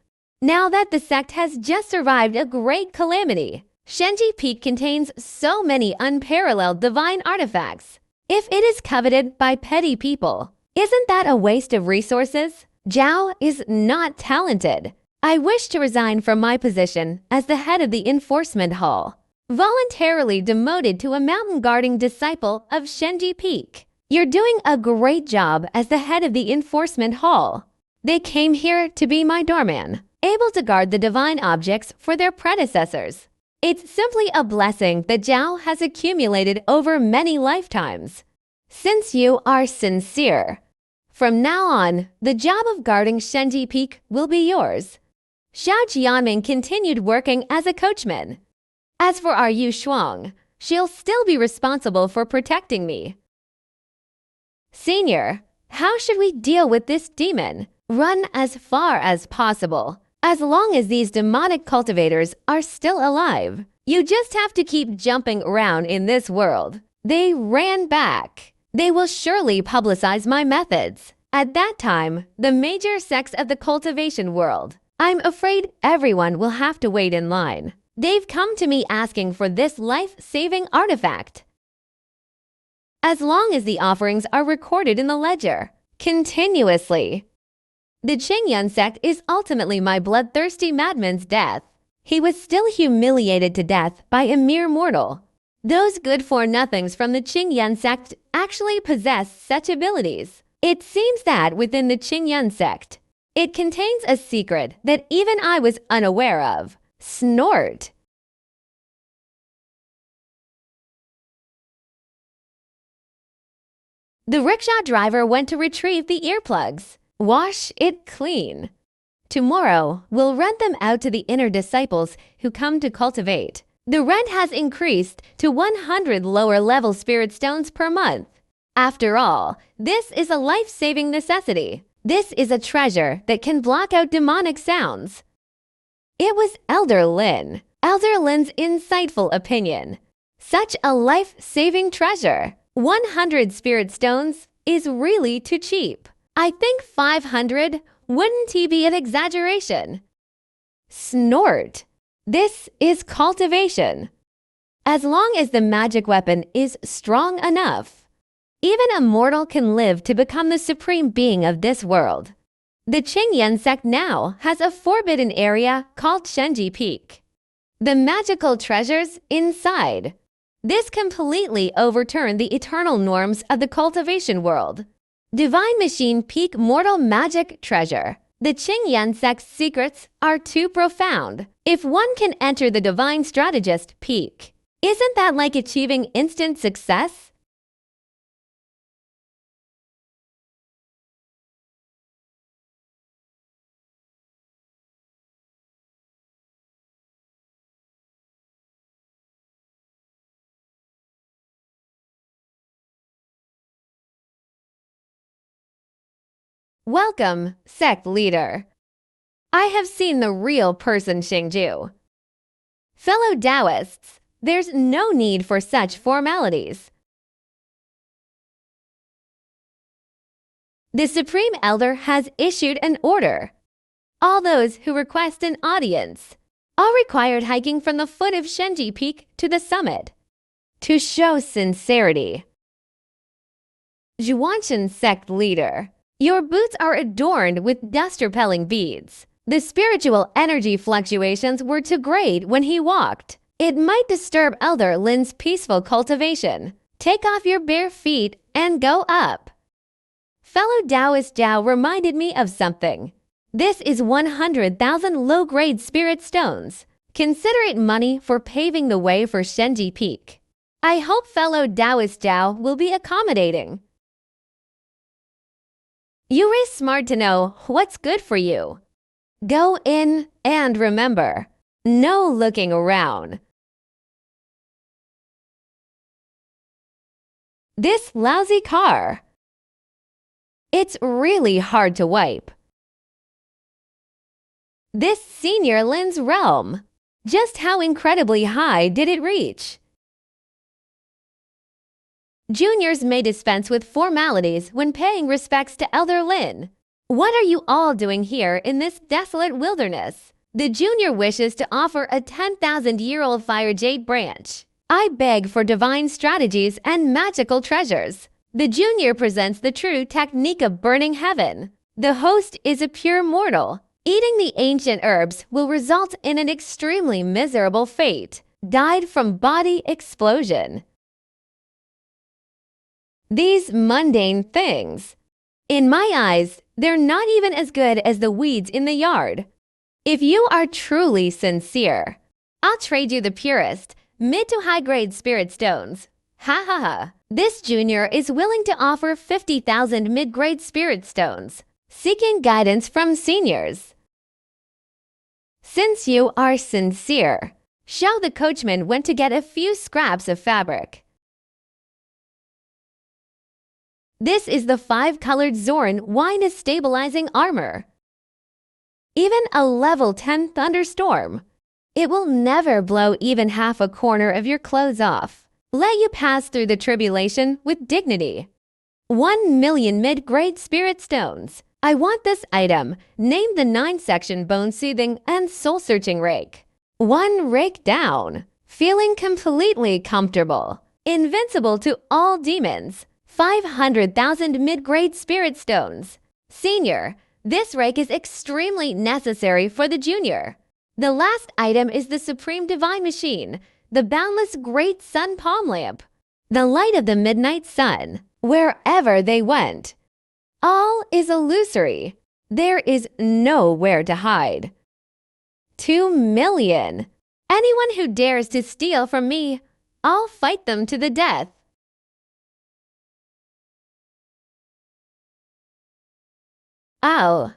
Now that the sect has just survived a great calamity, Shenji Peak contains so many unparalleled divine artifacts. If it is coveted by petty people, isn't that a waste of resources? Zhao is not talented. I wish to resign from my position as the head of the enforcement hall. Voluntarily demoted to a mountain guarding disciple of Shenji Peak. You're doing a great job as the head of the enforcement hall. They came here to be my doorman, able to guard the divine objects for their predecessors. It's simply a blessing that Zhao has accumulated over many lifetimes. Since you are sincere, from now on, the job of guarding Shenji Peak will be yours. Xiao Jianming continued working as a coachman. As for our Yu Shuang, she'll still be responsible for protecting me. Senior, how should we deal with this demon? Run as far as possible. As long as these demonic cultivators are still alive, you just have to keep jumping around in this world. They ran back. They will surely publicize my methods. At that time, the major sects of the cultivation world. I'm afraid everyone will have to wait in line. They've come to me asking for this life-saving artifact. As long as the offerings are recorded in the ledger, continuously. The Qingyan sect is ultimately my bloodthirsty madman's death. He was still humiliated to death by a mere mortal. Those good-for-nothings from the Qingyan sect actually possess such abilities. It seems that within the Qingyan sect, it contains a secret that even I was unaware of. Snort. The rickshaw driver went to retrieve the earplugs. Wash it clean. Tomorrow, we'll rent them out to the inner disciples who come to cultivate. The rent has increased to 100 lower-level spirit stones per month. After all, this is a life-saving necessity. This is a treasure that can block out demonic sounds. It was Elder Lin. Elder Lin's insightful opinion. Such a life-saving treasure. 100 spirit stones is really too cheap. I think 500 wouldn't be an exaggeration. Snort. This is cultivation. As long as the magic weapon is strong enough, even a mortal can live to become the supreme being of this world. The Qingyan sect now has a forbidden area called Shenji Peak. The magical treasures inside. This completely overturned the eternal norms of the cultivation world. Divine Machine Peak Mortal Magic Treasure. The Qingyan sect's secrets are too profound. If one can enter the Divine Strategist Peak, isn't that like achieving instant success? Welcome, sect leader. I have seen the real person, Xingju. Fellow Taoists, there's no need for such formalities. The Supreme Elder has issued an order. All those who request an audience are required hiking from the foot of Shenji Peak to the summit. To show sincerity. Zhuanshan sect leader. Your boots are adorned with dust-repelling beads. The spiritual energy fluctuations were too great when he walked. It might disturb Elder Lin's peaceful cultivation. Take off your bare feet and go up. Fellow Taoist Jiao reminded me of something. This is 100,000 low-grade spirit stones. Consider it money for paving the way for Shenji Peak. I hope fellow Taoist Jiao will be accommodating. You are smart to know what's good for you. Go in and remember, no looking around. This lousy car. It's really hard to wipe. This Senior Lin's realm. Just how incredibly high did it reach? Juniors may dispense with formalities when paying respects to Elder Lin. What are you all doing here in this desolate wilderness? The junior wishes to offer a 10,000-year-old fire jade branch. I beg for divine strategies and magical treasures. The junior presents the true technique of burning heaven. The host is a pure mortal. Eating the ancient herbs will result in an extremely miserable fate. Died from body explosion. These mundane things. In my eyes, they're not even as good as the weeds in the yard. If you are truly sincere, I'll trade you the purest, mid to high-grade spirit stones. Ha ha ha. This junior is willing to offer 50,000 mid-grade spirit stones, seeking guidance from seniors. Since you are sincere, show the coachman when to get a few scraps of fabric. This is the 5-colored Zorn wine stabilizing armor. Even a level 10 thunderstorm. It will never blow even half a corner of your clothes off. Let you pass through the tribulation with dignity. 1 million mid-grade spirit stones. I want this item. Name the 9-section bone-soothing and soul-searching rake. 1 rake down. Feeling completely comfortable. Invincible to all demons. 500,000 mid-grade spirit stones. Senior, this rake is extremely necessary for the junior. The last item is the Supreme Divine Machine, the boundless Great Sun Palm Lamp. The light of the midnight sun, wherever they went. All is illusory. There is nowhere to hide. 2 million. Anyone who dares to steal from me, I'll fight them to the death. Oh.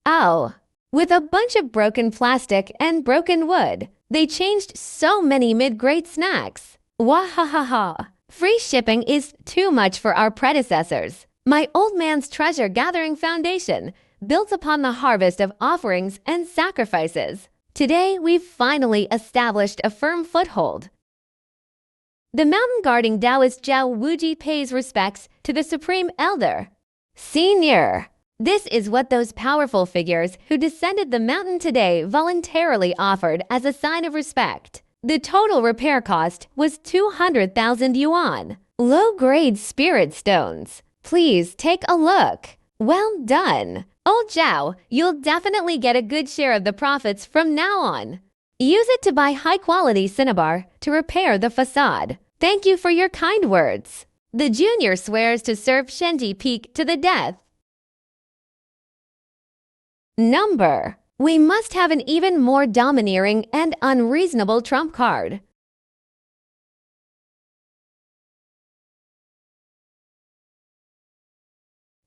Oh. With a bunch of broken plastic and broken wood, they changed so many mid-grade snacks. Wahahaha. Free shipping is too much for our predecessors. My old man's treasure-gathering foundation, built upon the harvest of offerings and sacrifices. Today, we've finally established a firm foothold. The mountain-guarding Taoist Jiao Wuji pays respects to the Supreme Elder. Senior. This is what those powerful figures who descended the mountain today voluntarily offered as a sign of respect. The total repair cost was 200,000 yuan. Low-grade spirit stones. Please take a look. Well done. Old Jiao, you'll definitely get a good share of the profits from now on. Use it to buy high-quality cinnabar to repair the facade. Thank you for your kind words. The junior swears to serve Shenji Peak to the death. Number. We must have an even more domineering and unreasonable trump card.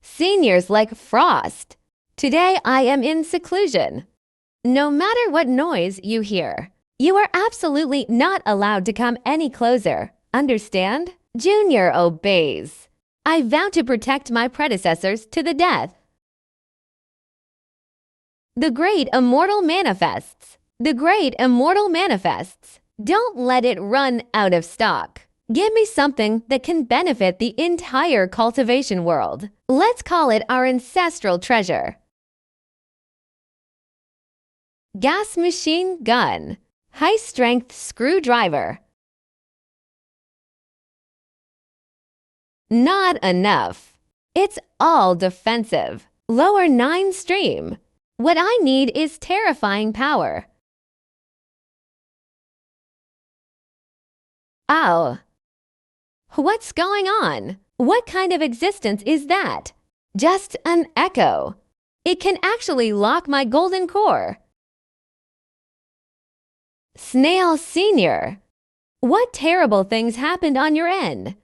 Seniors like frost. Today I am in seclusion. No matter what noise you hear, you are absolutely not allowed to come any closer. Understand? Junior obeys. I vow to protect my predecessors to the death. The Great Immortal Manifests. The Great Immortal Manifests. Don't let it run out of stock. Give me something that can benefit the entire cultivation world. Let's call it our ancestral treasure. Gas machine gun. High-strength screwdriver. Not enough. It's all defensive. Lower 9 stream. What I need is terrifying power. Ow. What's going on? What kind of existence is that? Just an echo. It can actually lock my golden core. Snail Senior. What terrible things happened on your end?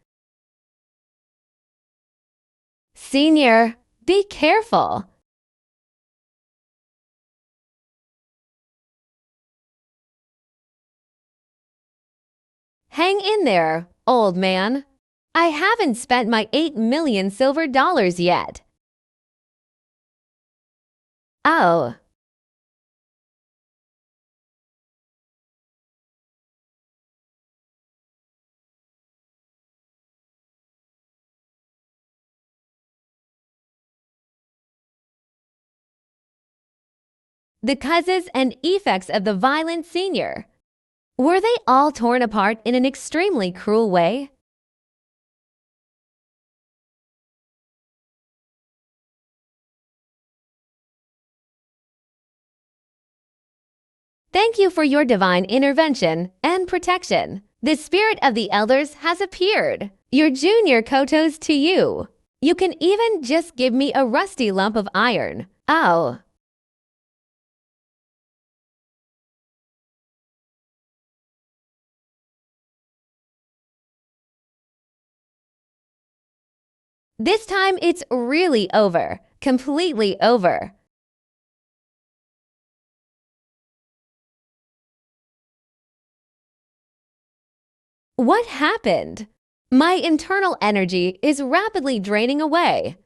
Senior, be careful. Hang in there, old man. I haven't spent my 8 million silver dollars yet. Oh. The causes and effects of the violent senior. Were they all torn apart in an extremely cruel way? Thank you for your divine intervention and protection. The spirit of the elders has appeared. Your junior kotos to you. You can even just give me a rusty lump of iron. Oh. This time it's really over. Completely over. What happened? My internal energy is rapidly draining away.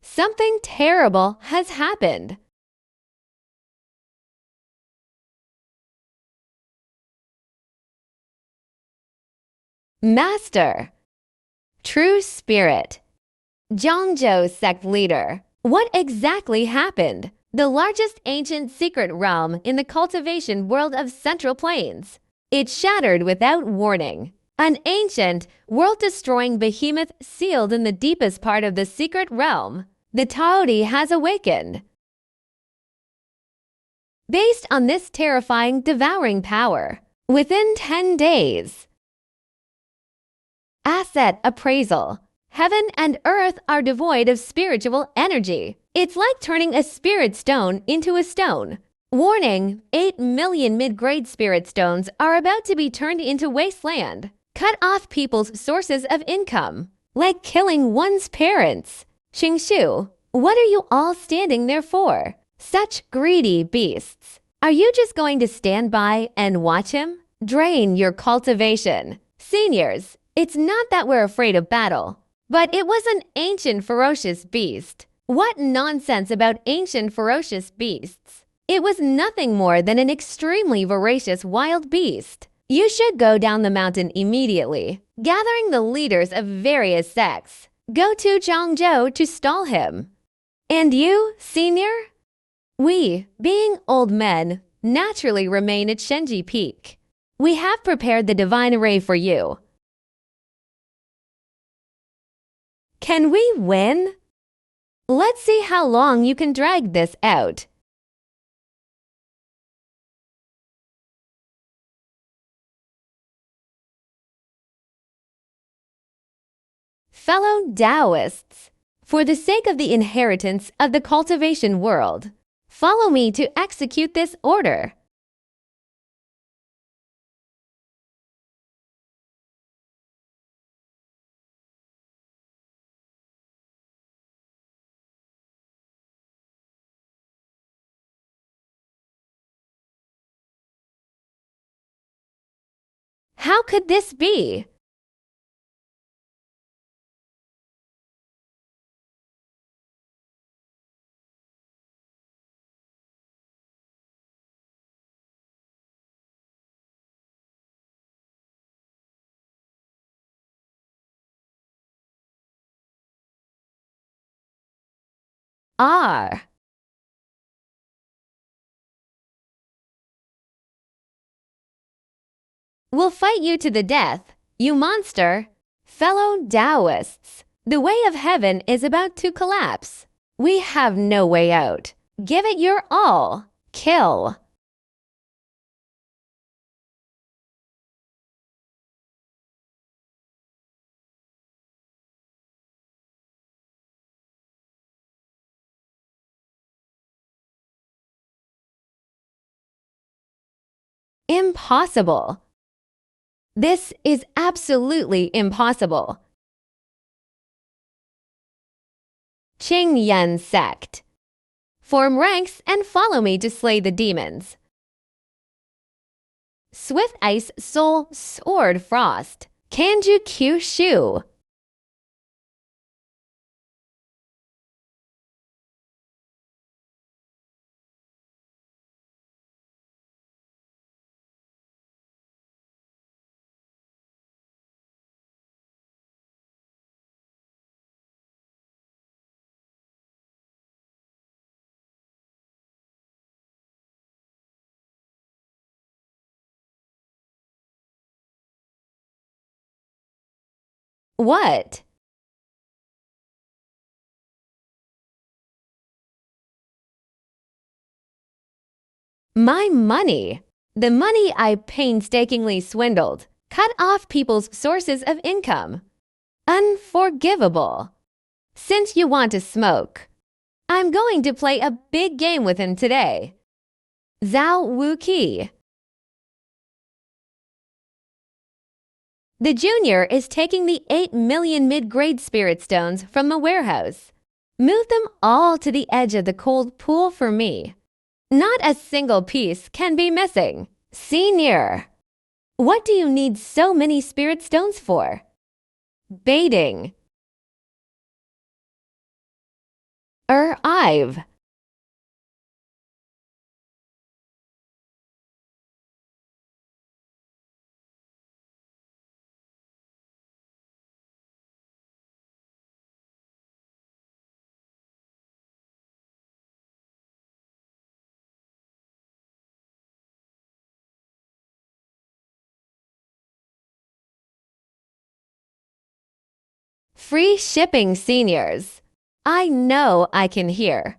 Something terrible has happened. Master. True Spirit. Zhangzhou sect leader. What exactly happened? The largest ancient secret realm in the cultivation world of Central Plains. It shattered without warning. An ancient, world-destroying behemoth sealed in the deepest part of the secret realm. The Taodi has awakened. Based on this terrifying, devouring power, within 10 days. Asset appraisal. Heaven and earth are devoid of spiritual energy. It's like turning a spirit stone into a stone. Warning, 8 million mid-grade spirit stones are about to be turned into wasteland. Cut off people's sources of income. Like killing one's parents. Xingshu, what are you all standing there for? Such greedy beasts. Are you just going to stand by and watch him? Drain your cultivation. Seniors, it's not that we're afraid of battle, but it was an ancient ferocious beast. What nonsense about ancient ferocious beasts? It was nothing more than an extremely voracious wild beast. You should go down the mountain immediately, gathering the leaders of various sects. Go to Zhangzhou to stall him. And you, senior? We, being old men, naturally remain at Shenji Peak. We have prepared the divine array for you. Can we win? Let's see how long you can drag this out. Fellow Taoists, for the sake of the inheritance of the cultivation world, follow me to execute this order. How could this be? R. We'll fight you to the death, you monster. Fellow Taoists, the way of heaven is about to collapse. We have no way out. Give it your all. Kill. Impossible. This is absolutely impossible. Qing Yan sect. Form ranks and follow me to slay the demons. Swift Ice Soul Sword Frost. Kanju Q Shu. What? My money. The money I painstakingly swindled. Cut off people's sources of income. Unforgivable. Since you want to smoke, I'm going to play a big game with him today. Zhao Wuqi. The junior is taking the 8 million mid-grade spirit stones from the warehouse. Move them all to the edge of the cold pool for me. Not a single piece can be missing. Senior. What do you need so many spirit stones for? Baiting. I've. Free shipping, seniors. I know I can hear.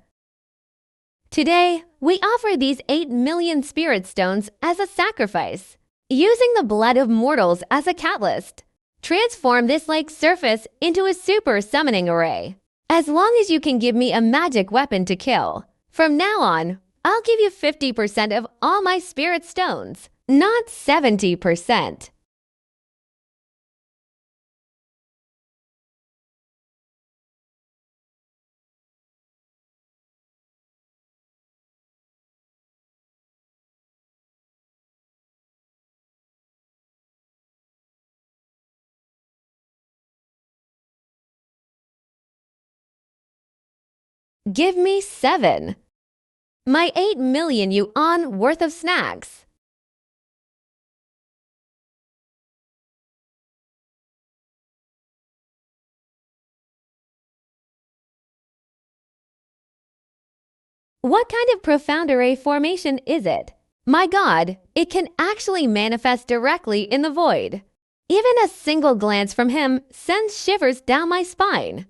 Today, we offer these 8 million spirit stones as a sacrifice. Using the blood of mortals as a catalyst, transform this lake surface into a super summoning array. As long as you can give me a magic weapon to kill, from now on, I'll give you 50% of all my spirit stones, not 70%. Give me 7. My 8 million yuan worth of snacks. What kind of profound array formation is it? My God, it can actually manifest directly in the void. Even a single glance from him sends shivers down my spine.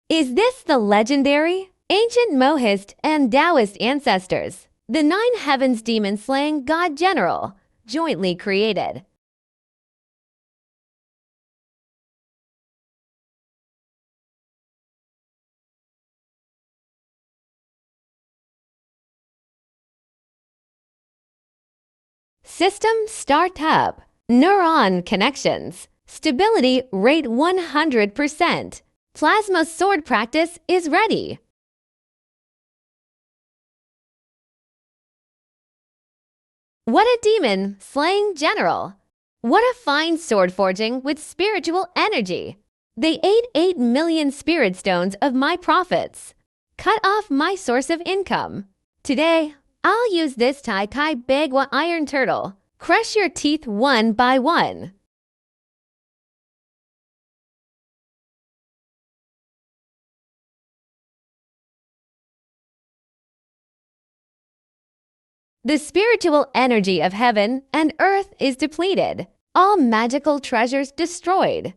Is this the legendary, ancient Mohist and Taoist ancestors, the 9 heavens demon-slaying God General, jointly created? System startup. Neuron connections. Stability rate 100%. Plasma sword practice is ready. What a demon slaying general. What a fine sword forging with spiritual energy. They ate 8 million spirit stones of my profits. Cut off my source of income. Today, I'll use this Tai Kai Bagua Iron Turtle. Crush your teeth one by one. The spiritual energy of heaven and earth is depleted, all magical treasures destroyed.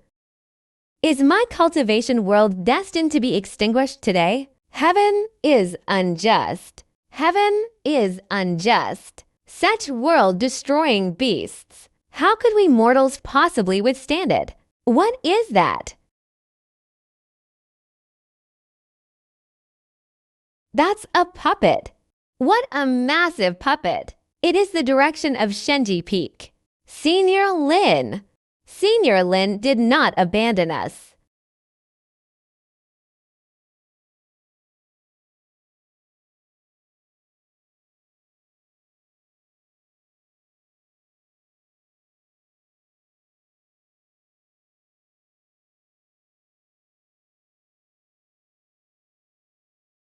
Is my cultivation world destined to be extinguished today? Heaven is unjust. Heaven is unjust. Such world-destroying beasts. How could we mortals possibly withstand it? What is that? That's a puppet. What a massive puppet. It is the direction of Shenji Peak. Senior Lin. Senior Lin did not abandon us.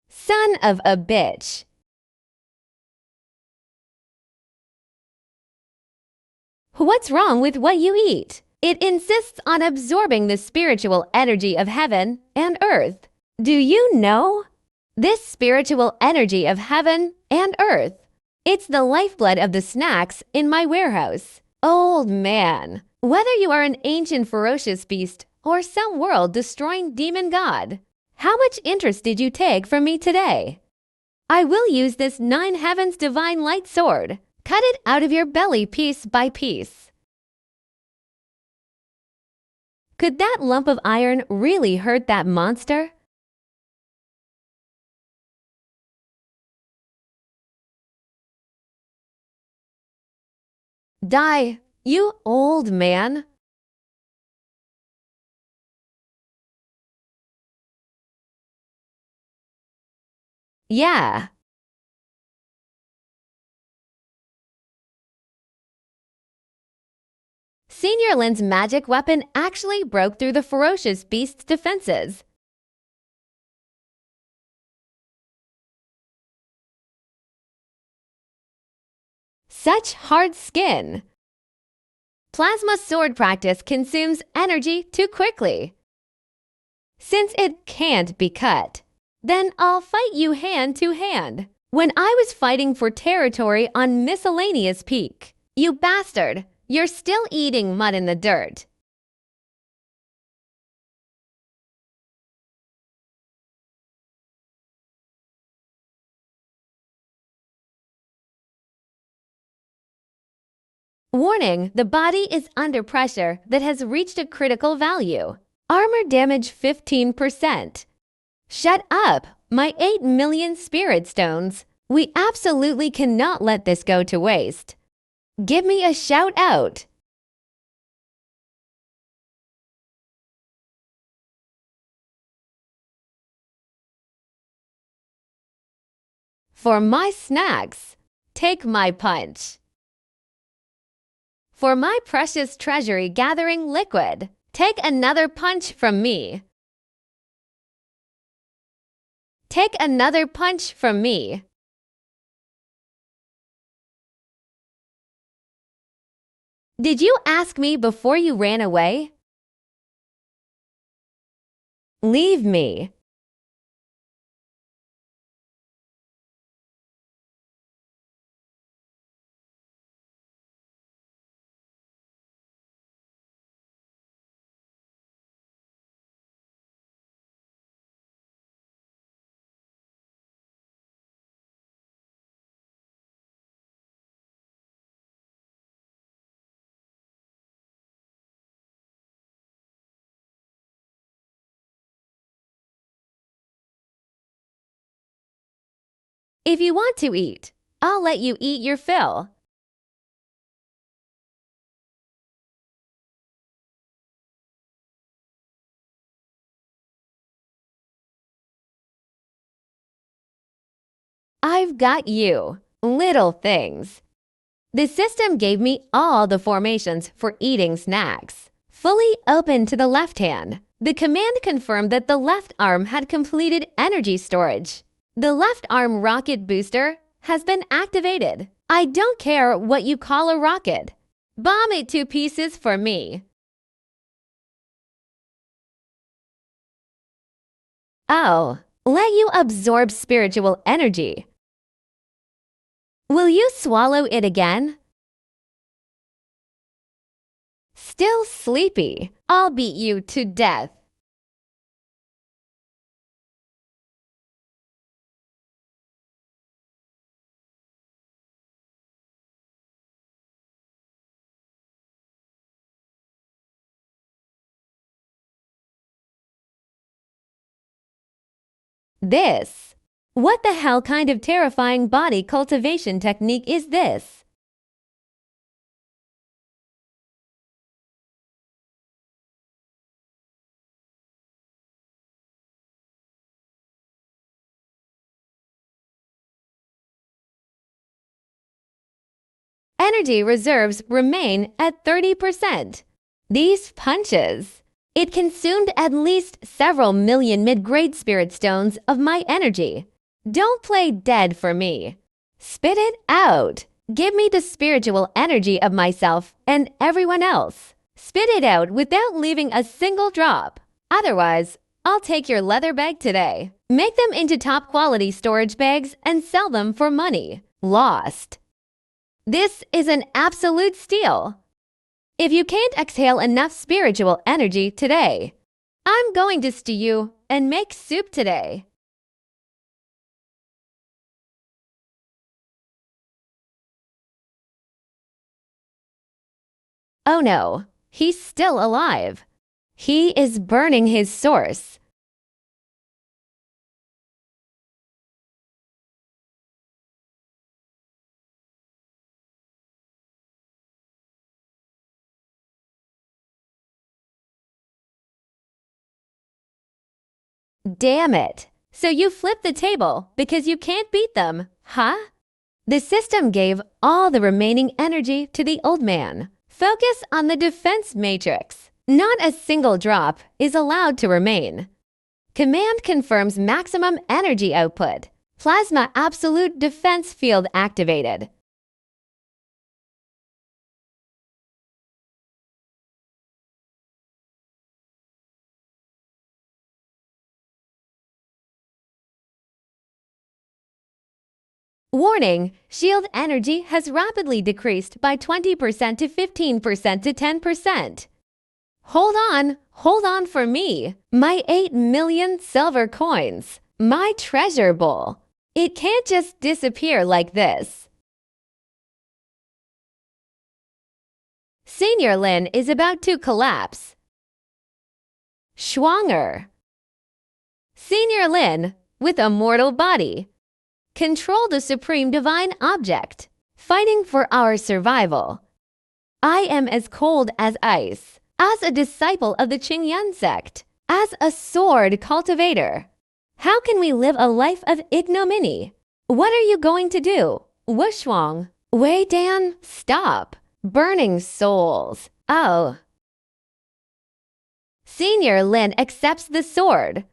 Son of a bitch. What's wrong with what you eat? It insists on absorbing the spiritual energy of heaven and earth. Do you know? This spiritual energy of heaven and earth. It's the lifeblood of the snacks in my warehouse. Old man, whether you are an ancient ferocious beast or some world-destroying demon god, how much interest did you take from me today? I will use this 9 heavens divine light sword. Cut it out of your belly piece by piece. Could that lump of iron really hurt that monster? Die, you old man. Yeah. Senior Lin's magic weapon actually broke through the ferocious beast's defenses. Such hard skin. Plasma sword practice consumes energy too quickly. Since it can't be cut, then I'll fight you hand to hand. When I was fighting for territory on Miscellaneous Peak, you bastard, you're still eating mud in the dirt. Warning, the body is under pressure that has reached a critical value. Armor damage 15%. Shut up, my 8 million spirit stones. We absolutely cannot let this go to waste. Give me a shout out. For my snacks, take my punch. For my precious treasury gathering liquid, take another punch from me. Take another punch from me. Did you ask me before you ran away? Leave me. If you want to eat, I'll let you eat your fill. I've got you, little things. The system gave me all the formations for eating snacks. Fully open to the left hand, the command confirmed that the left arm had completed energy storage. The left arm rocket booster has been activated. I don't care what you call a rocket. Bomb it to pieces for me. Oh, let you absorb spiritual energy. Will you swallow it again? Still sleepy. I'll beat you to death. This. What the hell kind of terrifying body cultivation technique is this? Energy reserves remain at 30%. These punches. It consumed at least several million mid-grade spirit stones of my energy. Don't play dead for me. Spit it out. Give me the spiritual energy of myself and everyone else. Spit it out without leaving a single drop. Otherwise, I'll take your leather bag today. Make them into top quality storage bags and sell them for money. Lost. This is an absolute steal. If you can't exhale enough spiritual energy today, I'm going to stew you and make soup today. Oh no, he's still alive. He is burning his source. Damn it. So you flipped the table because you can't beat them, huh? The system gave all the remaining energy to the old man. Focus on the defense matrix. Not a single drop is allowed to remain. Command confirms maximum energy output. Plasma absolute defense field activated. Warning, shield energy has rapidly decreased by 20% to 15% to 10%. Hold on for me. My 8 million silver coins. My treasure bowl. It can't just disappear like this. Senior Lin is about to collapse. Schwanger. Senior Lin, with a mortal body. Control the supreme divine object, fighting for our survival. I am as cold as ice, as a disciple of the Qingyun sect, as a sword cultivator. How can we live a life of ignominy? What are you going to do? Wushwang. Wei Dan, stop. Burning souls. Oh. Senior Lin accepts the sword.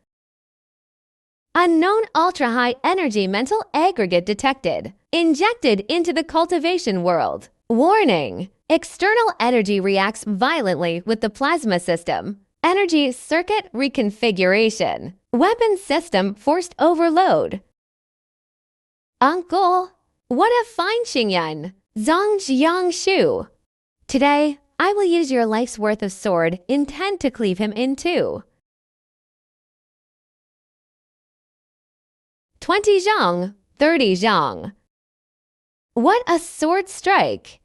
Unknown ultra-high energy mental aggregate detected. Injected into the cultivation world. Warning! External energy reacts violently with the plasma system. Energy circuit reconfiguration. Weapon system forced overload. Uncle, what a fine Xingyan! Zhangjiang Shu. Today, I will use your life's worth of sword intent to cleave him in two. 20 zhang, 30 zhang. What a sword strike!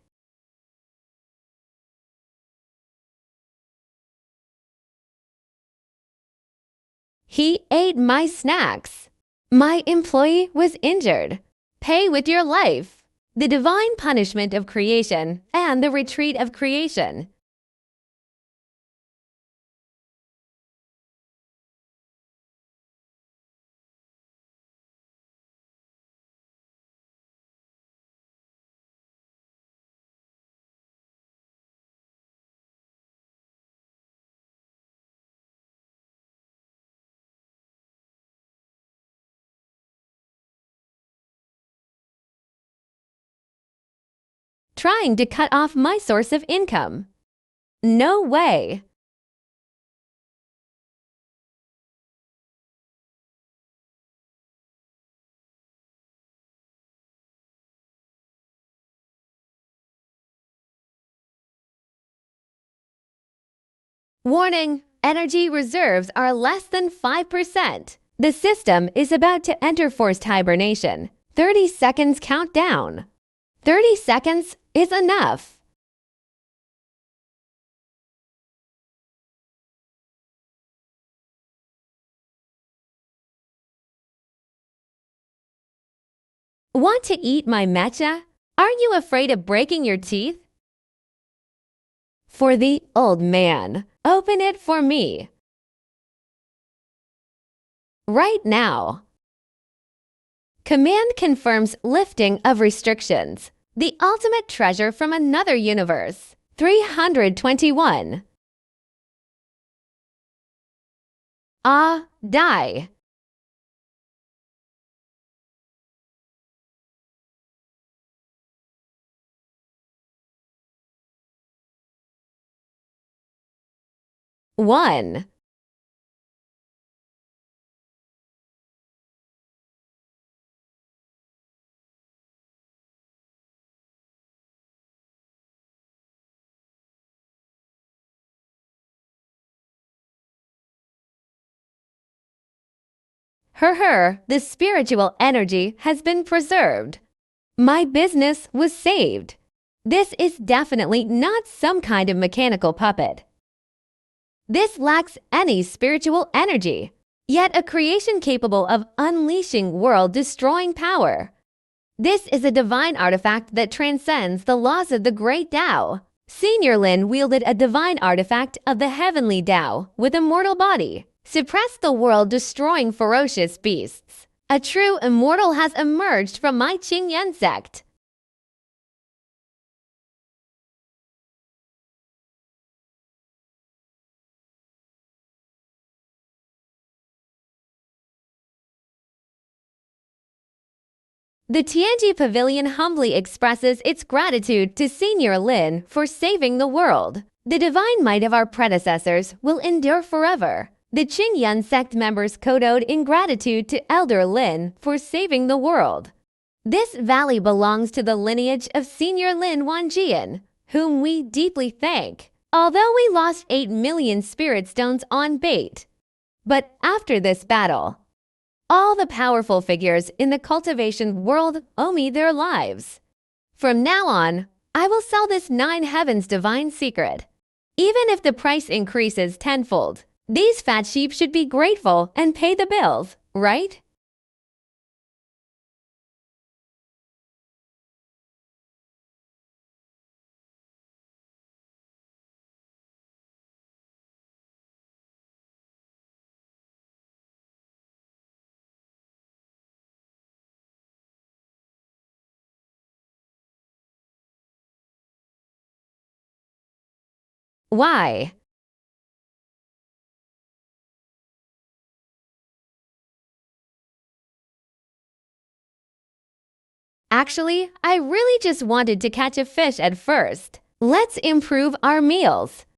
He ate my snacks. My employee was injured. Pay with your life. The divine punishment of creation and the retreat of creation. Trying to cut off my source of income. No way. Warning, energy reserves are less than 5%. The system is about to enter forced hibernation. 30 seconds countdown. 30 seconds is enough. Want to eat my mecha? Aren't you afraid of breaking your teeth? For the old man, open it for me. Right now. Command confirms lifting of restrictions. The ultimate treasure from another universe. 321. Die. One. The spiritual energy has been preserved. My business was saved. This is definitely not some kind of mechanical puppet. This lacks any spiritual energy, yet a creation capable of unleashing world-destroying power. This is a divine artifact that transcends the laws of the great Tao. Senior Lin wielded a divine artifact of the heavenly Tao with a mortal body. Suppressed the world-destroying ferocious beasts. A true immortal has emerged from my Qingyan sect. The Tianji Pavilion humbly expresses its gratitude to Senior Lin for saving the world. The divine might of our predecessors will endure forever. The Qingyun sect members kowtowed in gratitude to Elder Lin for saving the world. This valley belongs to the lineage of Senior Lin Wanjian, whom we deeply thank, although we lost 8 million spirit stones on bait. But after this battle, all the powerful figures in the cultivation world owe me their lives. From now on, I will sell this 9 heavens divine secret. Even if the price increases tenfold, these fat sheep should be grateful and pay the bills, right? Why? Actually, I really just wanted to catch a fish at first. Let's improve our meals.